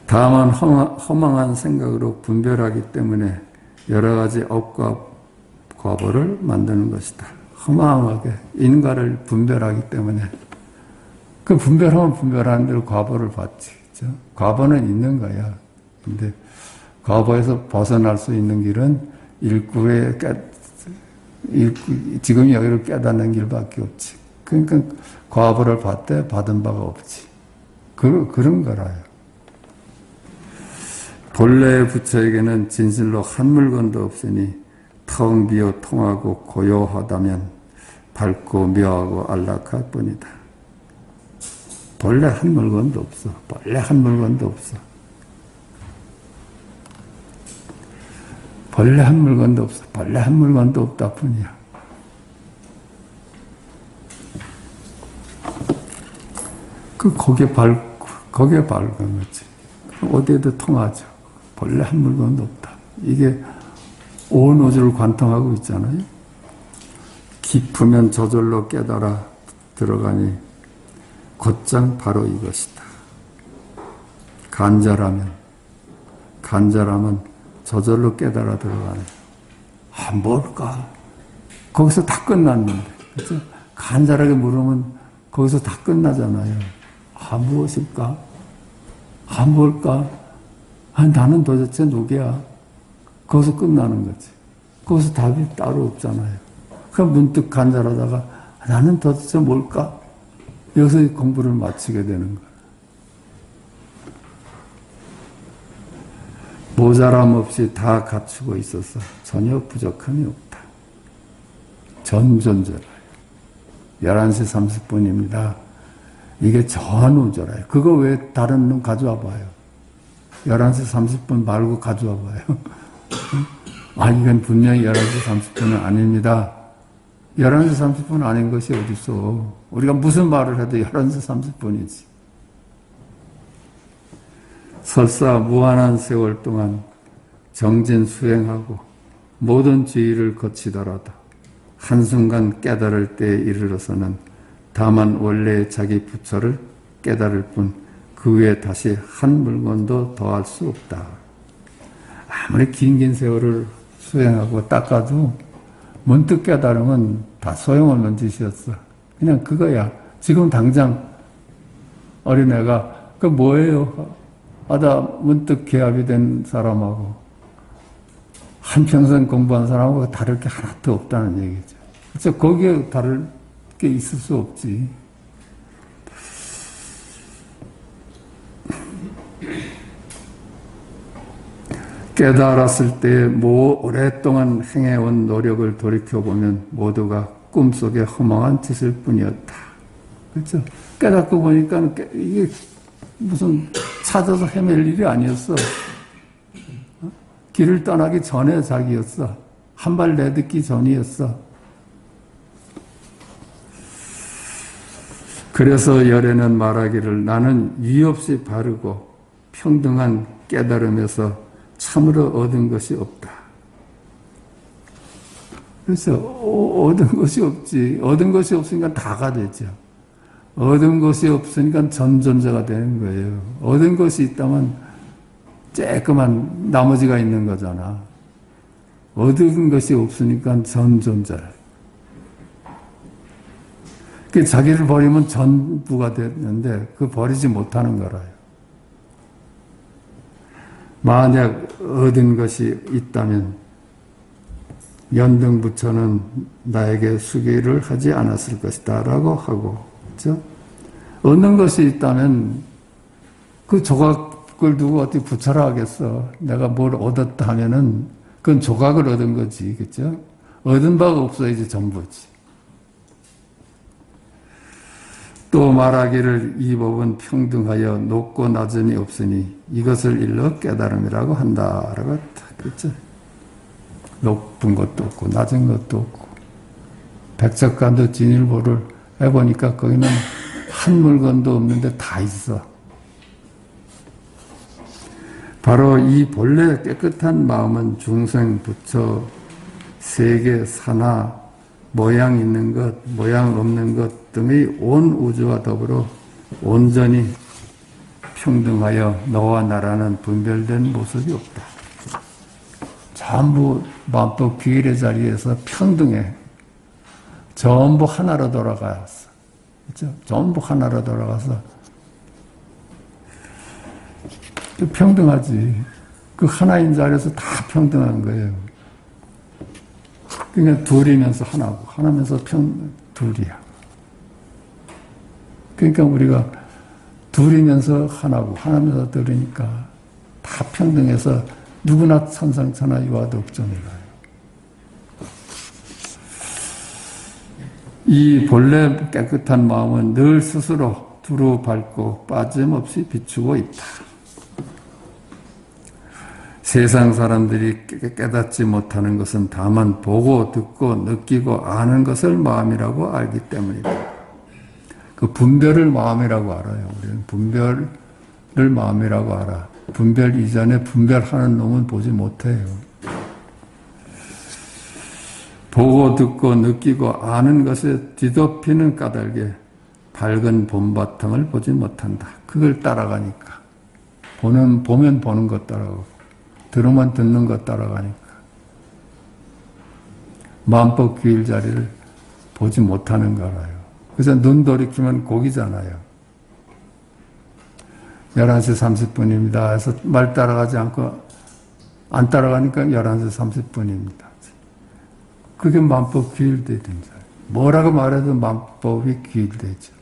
다만 허망한 생각으로 분별하기 때문에 여러 가지 업과 과보를 만드는 것이다. 허망하게 인과를 분별하기 때문에 그 분별하면 분별하는 대로 과보를 받지. 그렇죠? 과보는 있는 거야. 근데 과보에서 벗어날 수 있는 길은 지금 여기를 깨닫는 길밖에 없지. 그러니까 과보를 받되 받은 바가 없지. 그런 거라요. 본래의 부처에게는 진실로 한 물건도 없으니 텅 비어 통하고 고요하다면 밝고 묘하고 안락할 뿐이다. 본래 한 물건도 없어. 본래 한 물건도 없어. 본래 한 물건도 없어. 본래 한 물건도 없다 뿐이야. 거기에 밝은 거지. 어디에도 통하죠. 본래 한 물건도 없다. 이게 온 우주를 관통하고 있잖아요. 깊으면 저절로 깨달아 들어가니 곧장 바로 이것이다. 간절하면 저절로 깨달아 들어가네. 뭘까? 거기서 다 끝났는데, 그렇죠? 간절하게 물으면 거기서 다 끝나잖아요. 무엇일까? 뭘까? 나는 도대체 누구야? 거기서 끝나는 거지. 거기서 답이 따로 없잖아요. 그럼 문득 간절하다가 나는 도대체 뭘까? 여기서 공부를 마치게 되는 거야. 모자람 없이 다 갖추고 있어서 전혀 부족함이 없다. 전존재라요. 11시 30분입니다. 이게 전우조라요. 그거 왜 다른 놈 가져와 봐요. 11시 30분 말고 가져와 봐요. 이건 분명히 11시 30분은 아닙니다. 11시 30분 아닌 것이 어딨어. 우리가 무슨 말을 해도 11시 30분이지. 설사 무한한 세월 동안 정진 수행하고 모든 지위를 거치더라도 한순간 깨달을 때에 이르러서는 다만 원래의 자기 부처를 깨달을 뿐 그 외에 다시 한 물건도 더할 수 없다. 아무리 긴 세월을 수행하고 닦아도 문득 깨달으면 다 소용없는 짓이었어. 그냥 그거야. 지금 당장 어린애가 그 뭐예요? 하다 문득 개합이 된 사람하고 한평생 공부한 사람하고 다를 게 하나도 없다는 얘기죠. 그렇죠? 거기에 다를 게 있을 수 없지. 깨달았을 때 오랫동안 행해온 노력을 돌이켜보면 모두가 꿈속에 허망한 짓일 뿐이었다. 그렇죠? 깨닫고 보니까 이게 무슨 찾아서 헤맬 일이 아니었어. 길을 떠나기 전에 자기였어. 한 발 내딛기 전이었어. 그래서 열애는 말하기를 나는 위 없이 바르고 평등한 깨달음에서 참으로 얻은 것이 없다. 그래서 얻은 것이 없지. 얻은 것이 없으니까 다가 되죠. 얻은 것이 없으니까 전존재가 되는 거예요. 얻은 것이 있다면 쬐끄만 나머지가 있는 거잖아. 얻은 것이 없으니까 전존재. 자기를 버리면 전부가 되는데 그 버리지 못하는 거라요. 만약 얻은 것이 있다면 연등부처는 나에게 수기를 하지 않았을 것이다 라고 하고, 그렇죠? 얻는 것이 있다면 그 조각을 두고 어떻게 부처라 하겠어. 내가 뭘 얻었다 하면은 그건 조각을 얻은 거지, 그렇죠? 얻은 바가 없어야지 전부지. 또 말하기를 이 법은 평등하여 높고 낮음이 없으니 이것을 일러 깨달음이라고 한다라고 그랬죠. 높은 것도 없고 낮은 것도 없고 백척간도 진일보를 해보니까 거기는 한 물건도 없는데 다 있어. 바로 이 본래 깨끗한 마음은 중생, 부처, 세계, 산하, 모양 있는 것, 모양 없는 것 등의 온 우주와 더불어 온전히 평등하여 너와 나라는 분별된 모습이 없다. 전부 마법 비일의 자리에서 평등해. 전부 하나로 돌아갔어. 그렇죠? 전부 하나로 돌아가서 평등하지. 그 하나인 자리에서 다 평등한 거예요. 그러니까 둘이면서 하나고 하나면서 둘이야. 그러니까 우리가 둘이면서 하나고 하나면서 둘이니까 다 평등해서 누구나 천상천하 유아도 없전이라요. 이 본래 깨끗한 마음은 늘 스스로 두루 밟고 빠짐없이 비추고 있다. 세상 사람들이 깨닫지 못하는 것은 다만 보고 듣고 느끼고 아는 것을 마음이라고 알기 때문이다. 그 분별을 마음이라고 알아요. 우리는 분별을 마음이라고 알아. 분별 이전에 분별하는 놈은 보지 못해요. 보고 듣고 느끼고 아는 것에 뒤덮이는 까닭에 밝은 봄바탕을 보지 못한다. 그걸 따라가니까. 보면 보는 것 따라가고 들으면 듣는 것 따라가니까. 마음법 귀일 자리를 보지 못하는 거라요. 그래서 눈 돌이키면 고기잖아요. 11시 30분입니다. 해서 말 따라가지 않고 안 따라가니까 11시 30분입니다. 그게 마음법 귀일되는 자예요. 뭐라고 말해도 마음법이 귀일되죠.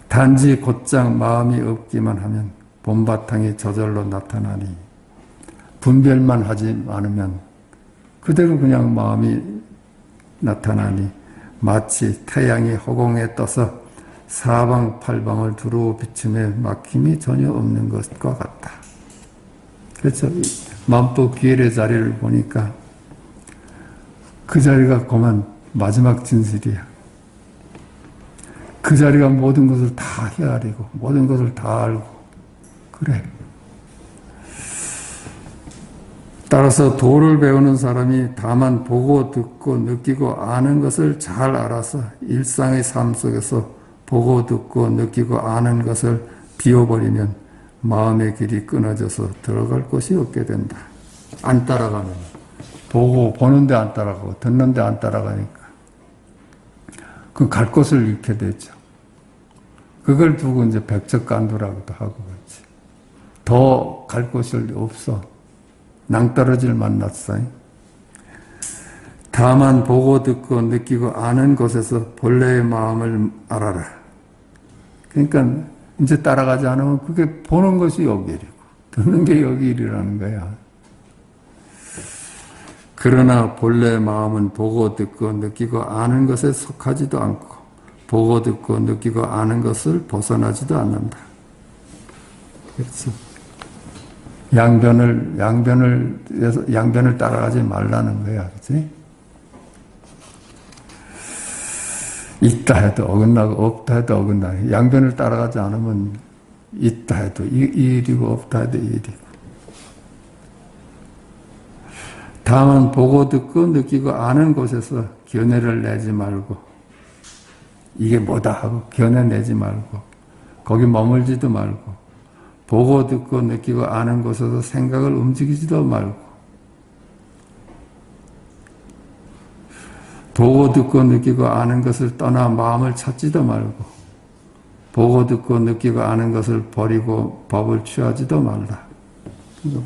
단지 곧장 마음이 없기만 하면 봄바탕이 저절로 나타나니 분별만 하지 않으면 그대로 그냥 마음이 나타나니 마치 태양이 허공에 떠서 사방팔방을 두루 비춤에 막힘이 전혀 없는 것과 같다. 그렇죠. 마음법 귀일의 자리를 보니까 그 자리가 그만 마지막 진실이야. 그 자리가 모든 것을 다 헤아리고 모든 것을 다 알고 그래. 따라서 도를 배우는 사람이 다만 보고 듣고 느끼고 아는 것을 잘 알아서 일상의 삶 속에서 보고 듣고 느끼고 아는 것을 비워버리면 마음의 길이 끊어져서 들어갈 곳이 없게 된다. 안 따라가면. 보는데 안 따라가고 듣는데 안 따라가니까 그 갈 곳을 잃게 되죠. 그걸 두고 이제 백척간두라고도 하고 그렇지. 더 갈 곳이 없어. 낭떠러지를 만났어요. 다만 보고 듣고 느끼고 아는 곳에서 본래의 마음을 알아라. 그러니까 이제 따라가지 않으면 그게 보는 것이 여기 일이고 듣는 게 여기 일이라는 거야. 그러나 본래 마음은 보고 듣고 느끼고 아는 것에 속하지도 않고 보고 듣고 느끼고 아는 것을 벗어나지도 않는다. 그렇지. 양변을 따라가지 말라는 거야. 그렇지? 있다 해도 어긋나고 없다 해도 어긋나고 양변을 따라가지 않으면 있다 해도 이 일이고 없다 해도 이 일이고 다만 보고 듣고 느끼고 아는 곳에서 견해를 내지 말고 이게 뭐다 하고 견해 내지 말고 거기 머물지도 말고 보고 듣고 느끼고 아는 곳에서 생각을 움직이지도 말고 보고 듣고 느끼고 아는 것을 떠나 마음을 찾지도 말고 보고 듣고 느끼고 아는 것을 버리고 법을 취하지도 말라.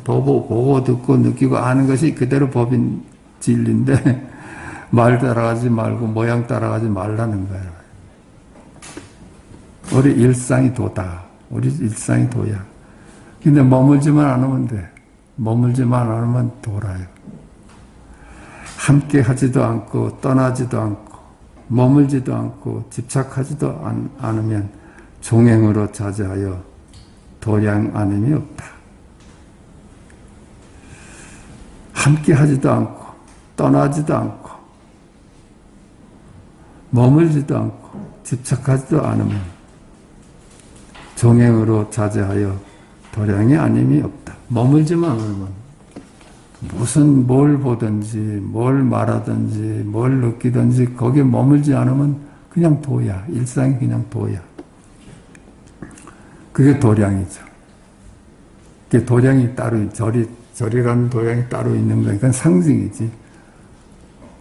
보고 듣고 느끼고 아는 것이 그대로 법인 진리인데 말 따라가지 말고 모양 따라가지 말라는 거예요. 우리 일상이 도다. 우리 일상이 도야. 근데 머물지만 않으면 돼. 머물지만 않으면 돌아요. 함께 하지도 않고 떠나지도 않고 머물지도 않고 집착하지도 않으면 종행으로 자제하여 도량 아님이 없다. 함께 하지도 않고 떠나지도 않고 머물지도 않고 집착하지도 않으면 종행으로 자제하여 도량이 아님이 없다. 머물지만 않으면 무슨 뭘 보든지 뭘 말하든지 뭘 느끼든지 거기에 머물지 않으면 그냥 도야. 일상이 그냥 도야. 그게 도량이죠. 그게 도량이 따로 절이라는 도량이 따로 있는 거니까 상징이지.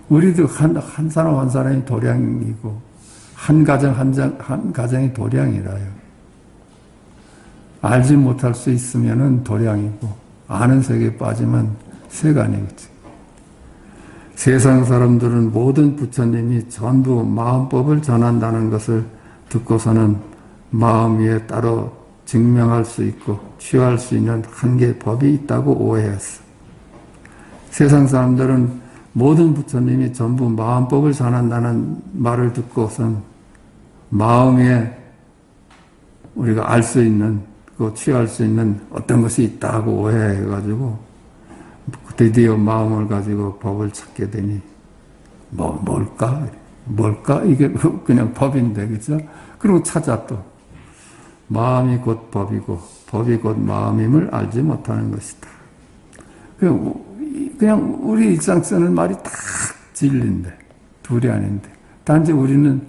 우리도 한 사람 한 사람이 도량이고 한 가정 한 가정이 도량이라요. 알지 못할 수 있으면은 도량이고 아는 세계에 빠지면 세간이겠지. 세상 사람들은 모든 부처님이 전부 마음법을 전한다는 것을 듣고서는 마음 위에 따로 증명할 수 있고 취할 수 있는 한계 법이 있다고 오해했어. 세상 사람들은 모든 부처님이 전부 마음법을 전한다는 말을 듣고선 마음에 우리가 알 수 있는, 취할 수 있는 어떤 것이 있다고 오해해가지고 드디어 마음을 가지고 법을 찾게 되니 뭘까? 이게 그냥 법인데, 그죠? 그리고 찾아 또 마음이 곧 법이고 법이 곧 마음임을 알지 못하는 것이다. 그냥 우리 일상 쓰는 말이 다 진리인데, 둘이 아닌데, 단지 우리는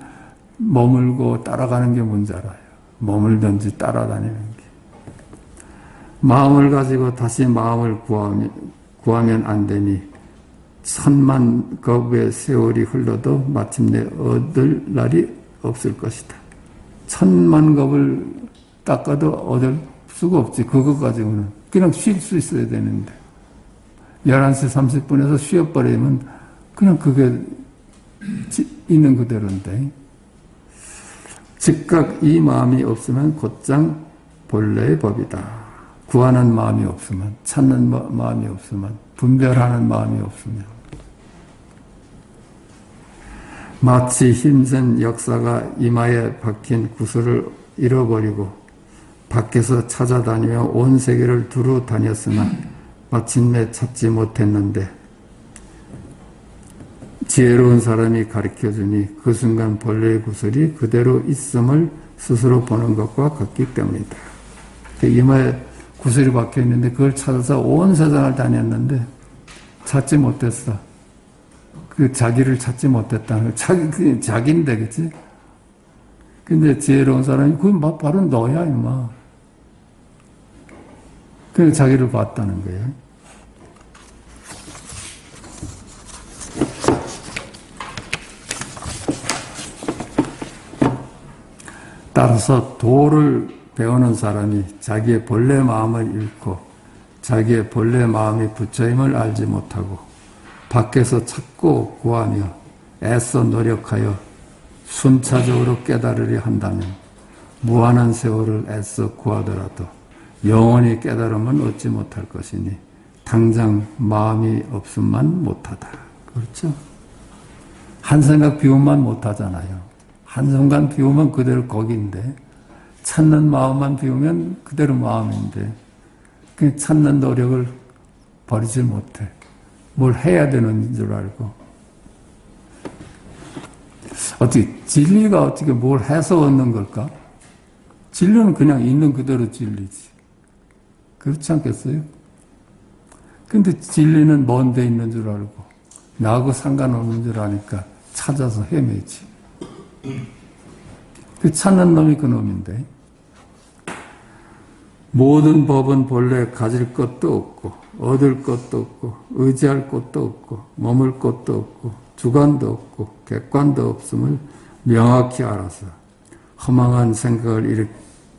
머물고 따라가는 게 뭔지 알아요. 머물든지 따라다니는 게. 마음을 가지고 다시 마음을 구하면 안 되니 천만 겁의 세월이 흘러도 마침내 얻을 날이 없을 것이다. 천만 겁을 닦아도 얻을 수가 없지. 그거 가지고는 그냥 쉴 수 있어야 되는데 11시 30분에서 쉬어버리면 그냥 그게 있는 그대로인데, 즉각 이 마음이 없으면 곧장 본래의 법이다. 구하는 마음이 없으면, 찾는 마음이 없으면, 분별하는 마음이 없으면 마치 힘센 역사가 이마에 박힌 구슬을 잃어버리고 밖에서 찾아다니며 온 세계를 두루 다녔으나 마침내 찾지 못했는데 지혜로운 사람이 가르쳐주니 그 순간 본래의 구슬이 그대로 있음을 스스로 보는 것과 같기 때문이다. 이마에 구슬이 박혀있는데 그걸 찾아서 온 세상을 다녔는데 찾지 못했어. 그 자기를 찾지 못했다는 거. 자기인데, 그치? 근데 지혜로운 사람이 그건 바로 너야, 임마. 그래서 자기를 봤다는 거예요. 따라서 도를 배우는 사람이 자기의 본래 마음을 잃고 자기의 본래 마음이 부처임을 알지 못하고 밖에서 찾고 구하며 애써 노력하여 순차적으로 깨달으려 한다면 무한한 세월을 애써 구하더라도 영원히 깨달음은 얻지 못할 것이니 당장 마음이 없음만 못하다. 그렇죠? 한 생각 비움만 못하잖아요. 한순간 비우면 그대로 거기인데 찾는 마음만 비우면 그대로 마음인데 그 찾는 노력을 버리지 못해. 뭘 해야 되는 줄 알고. 어떻게 진리가 어떻게 뭘 해서 얻는 걸까? 진리는 그냥 있는 그대로 진리지. 그렇지 않겠어요? 근데 진리는 먼 데 있는 줄 알고 나하고 상관없는 줄 아니까 찾아서 헤매지. 그 찾는 놈이 그 놈인데 모든 법은 본래 가질 것도 없고 얻을 것도 없고 의지할 것도 없고 머물 것도 없고 주관도 없고 객관도 없음을 명확히 알아서 허망한 생각을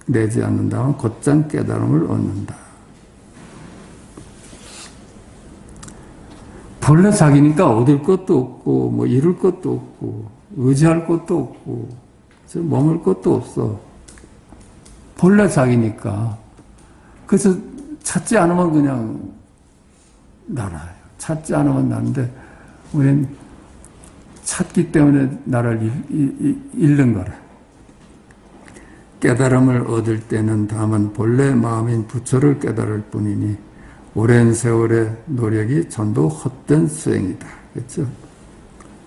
내지 않는다면 곧장 깨달음을 얻는다. 본래 자기니까 얻을 것도 없고 뭐 이룰 것도 없고 의지할 것도 없고 머물 것도 없어. 본래 자기니까. 그래서 찾지 않으면 그냥 날아요. 찾지 않으면 나는데 우리는 찾기 때문에 나를 잃는 거라. 깨달음을 얻을 때는 다만 본래 마음인 부처를 깨달을 뿐이니 오랜 세월의 노력이 전부 헛된 수행이다. 그렇죠?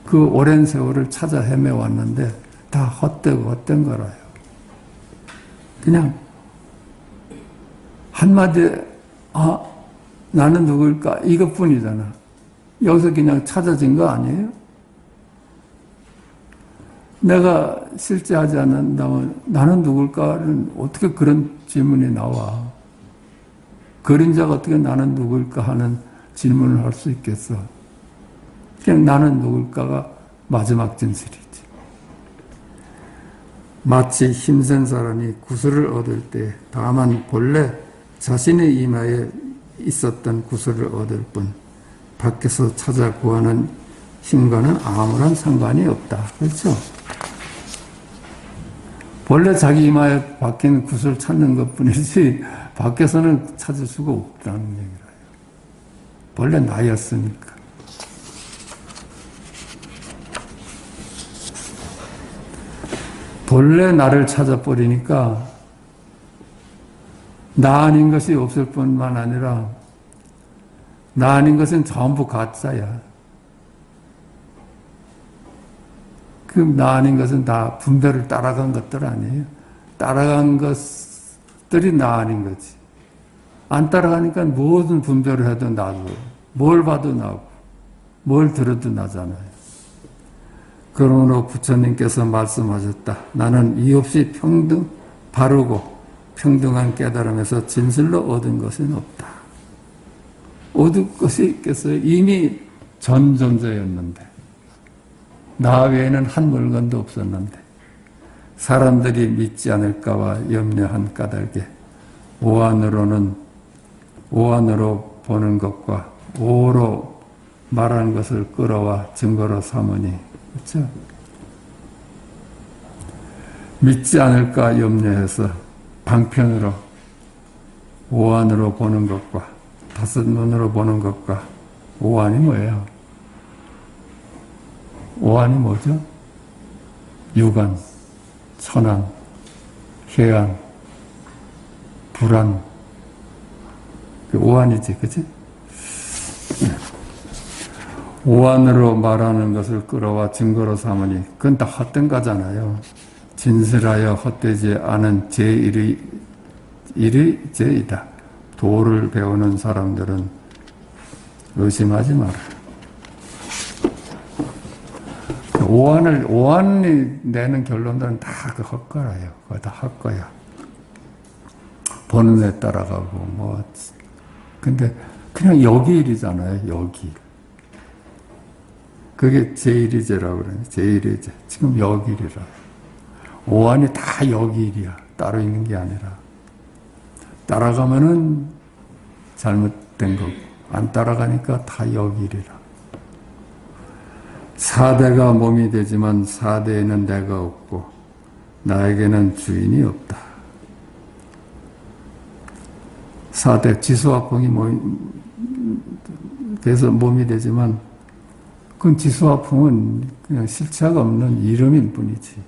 그 오랜 세월을 찾아 헤매왔는데 다 헛된 거라요. 그냥 한마디에 나는 누구일까? 이것뿐이잖아. 여기서 그냥 찾아진 거 아니에요? 내가 실제 하지 않는다면 나는 누굴까는 어떻게 그런 질문이 나와. 그림자가 어떻게 나는 누굴까 하는 질문을 할 수 있겠어. 그냥 나는 누굴까가 마지막 진실이지. 마치 힘센 사람이 구슬을 얻을 때 다만 본래 자신의 이마에 있었던 구슬을 얻을 뿐 밖에서 찾아 구하는 힘과는 아무런 상관이 없다. 그렇죠? 본래 자기 이마에 박힌 구슬을 찾는 것뿐이지 밖에서는 찾을 수가 없다는 얘기라요. 본래 나였으니까. 본래 나를 찾아버리니까 나 아닌 것이 없을 뿐만 아니라 나 아닌 것은 전부 가짜야. 그 나 아닌 것은 다 분별을 따라간 것들 아니에요. 따라간 것들이 나 아닌 거지. 안 따라가니까 모든 분별을 해도 나고 뭘 봐도 나고 뭘 들어도 나잖아요. 그러므로 부처님께서 말씀하셨다. 나는 이없이 바르고 평등한 깨달음에서 진실로 얻은 것은 없다. 얻을 것이 있겠어요? 이미 전 존재였는데 나 외에는 한 물건도 없었는데 사람들이 믿지 않을까봐 염려한 까닭에 오한으로 보는 것과 오로 말하는 것을 끌어와 증거로 삼으니 그렇죠? 믿지 않을까 염려해서 방편으로 오한으로 보는 것과 다섯 눈으로 보는 것과 오한이 뭐예요? 오한이 뭐죠? 유관, 천안, 해안, 불안, 오한이지, 그치? 오한으로 말하는 것을 끌어와 증거로 삼으니 그건 다 헛된 거잖아요. 진실하여 헛되지 않은 제1의 제이다. 도를 배우는 사람들은 의심하지 마라. 오한이 내는 결론들은 다 그 헛거라요. 그거 다 헛거야. 보는 애 따라가고, 근데 그냥 여기일이잖아요, 여기. 그게 제1의제라고 그러네, 제1의제. 지금 여기일이라. 오한이 다 여기일이야. 따로 있는 게 아니라. 따라가면은 잘못된 거고, 안 따라가니까 다 여기일이라. 사대가 몸이 되지만 사대에는 내가 없고 나에게는 주인이 없다. 사대 지수화풍이 그래서 몸이 되지만 그건 지수화풍은 그냥 실체가 없는 이름일 뿐이지.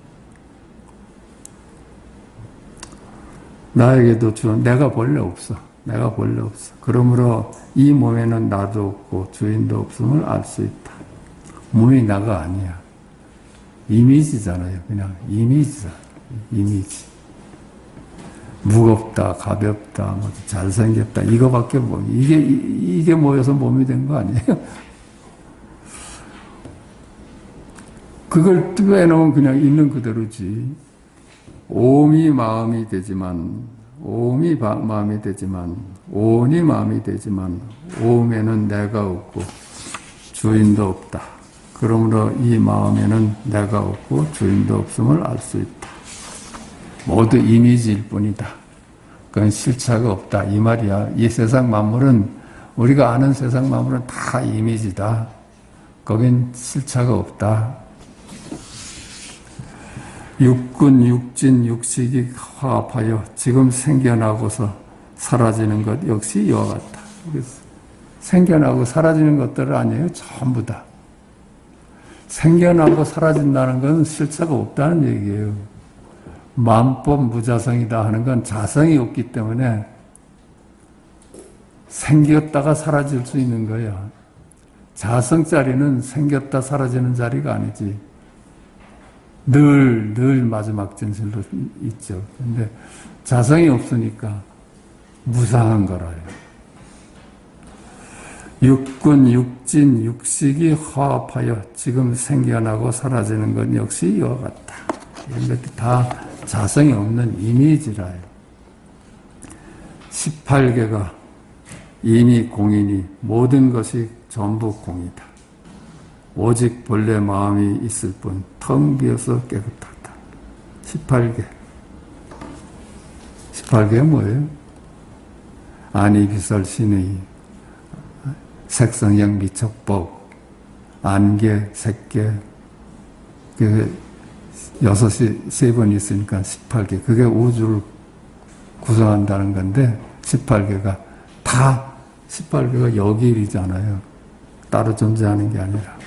나에게도 내가 본래 없어. 내가 본래 없어. 그러므로 이 몸에는 나도 없고 주인도 없음을 알 수 있다. 몸이 나가 아니야. 이미지잖아요. 그냥 이미지잖아. 이미지. 무겁다, 가볍다, 잘생겼다. 이거밖에 이게 모여서 몸이 된 거 아니에요? 그걸 빼놓으면 그냥 있는 그대로지. 오음이 마음이 되지만, 오음이 마음이 되지만, 오온이 마음이 되지만, 오음에는 내가 없고 주인도 없다. 그러므로 이 마음에는 내가 없고 주인도 없음을 알 수 있다. 모두 이미지일 뿐이다. 그건 실체가 없다. 이 말이야. 이 세상 만물은, 우리가 아는 세상 만물은 다 이미지다. 거긴 실체가 없다. 육군, 육진, 육식이 화합하여 지금 생겨나고서 사라지는 것 역시 이와 같다. 생겨나고 사라지는 것들은 아니에요. 전부 다. 생겨나고 사라진다는 건 실체가 없다는 얘기예요. 만법 무자성이다 하는 건 자성이 없기 때문에 생겼다가 사라질 수 있는 거야. 자성 자리는 생겼다 사라지는 자리가 아니지. 늘 마지막 진실로 있죠. 근데 자성이 없으니까 무상한 거라요. 육군, 육진, 육식이 화합하여 지금 생겨나고 사라지는 건 역시 이와 같다. 이런 것들이 다 자성이 없는 이미지라요. 18개가 이미 공이니 모든 것이 전부 공이다. 오직 본래 마음이 있을 뿐 텅 비어서 깨끗하다. 18개. 18개가 뭐예요? 아니비설 신의, 색성형 미척법, 안개, 색계, 그 6이 3번 있으니까 18개. 그게 우주를 구성한다는 건데 18개가 다 18개가 여기일이잖아요. 따로 존재하는 게 아니라.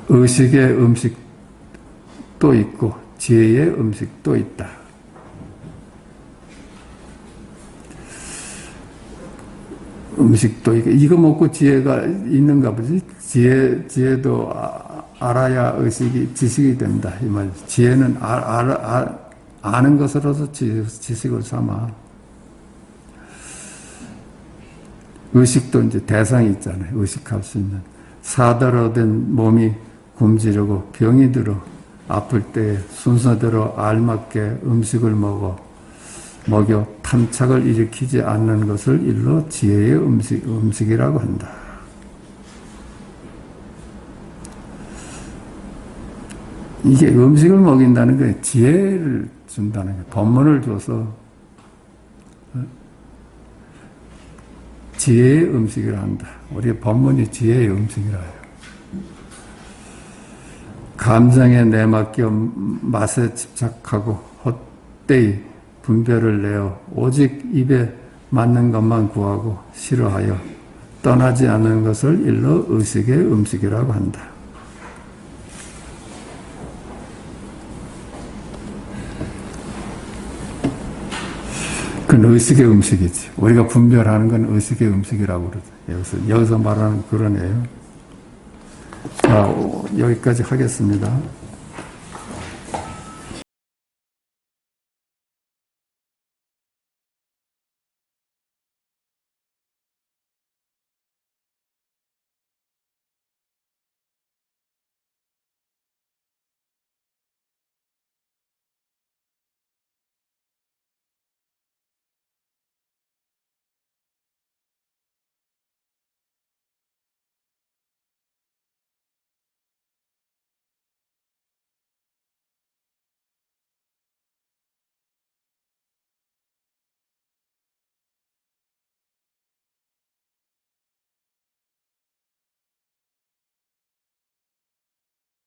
의식의 음식, 음식도 있고 지혜의 음식도 있다. 음식도 이거 먹고 지혜가 있는가 보지. 지혜도 알아야 지식이 된다 이 말이지. 지혜는 아는 것으로서 지식을 삼아. 의식도 이제 대상이 있잖아요. 의식할 수 있는. 사대로 된 몸이 굶주리고 병이 들어 아플 때 순서대로 알맞게 음식을 먹여 탐착을 일으키지 않는 것을 일러 지혜의 음식이라고 한다. 이게 음식을 먹인다는 게 지혜를 준다는 게 법문을 줘서 지혜의 음식이라 한다. 우리의 법문이 지혜의 음식이라 해요. 감정에 내맡겨 맛에 집착하고 헛되이 분별을 내어 오직 입에 맞는 것만 구하고 싫어하여 떠나지 않는 것을 일러 의식의 음식이라고 한다. 그건 의식의 음식이지. 우리가 분별하는 건 의식의 음식이라고 그러죠. 여기서 말하는 그러네요. 자, 여기까지 하겠습니다.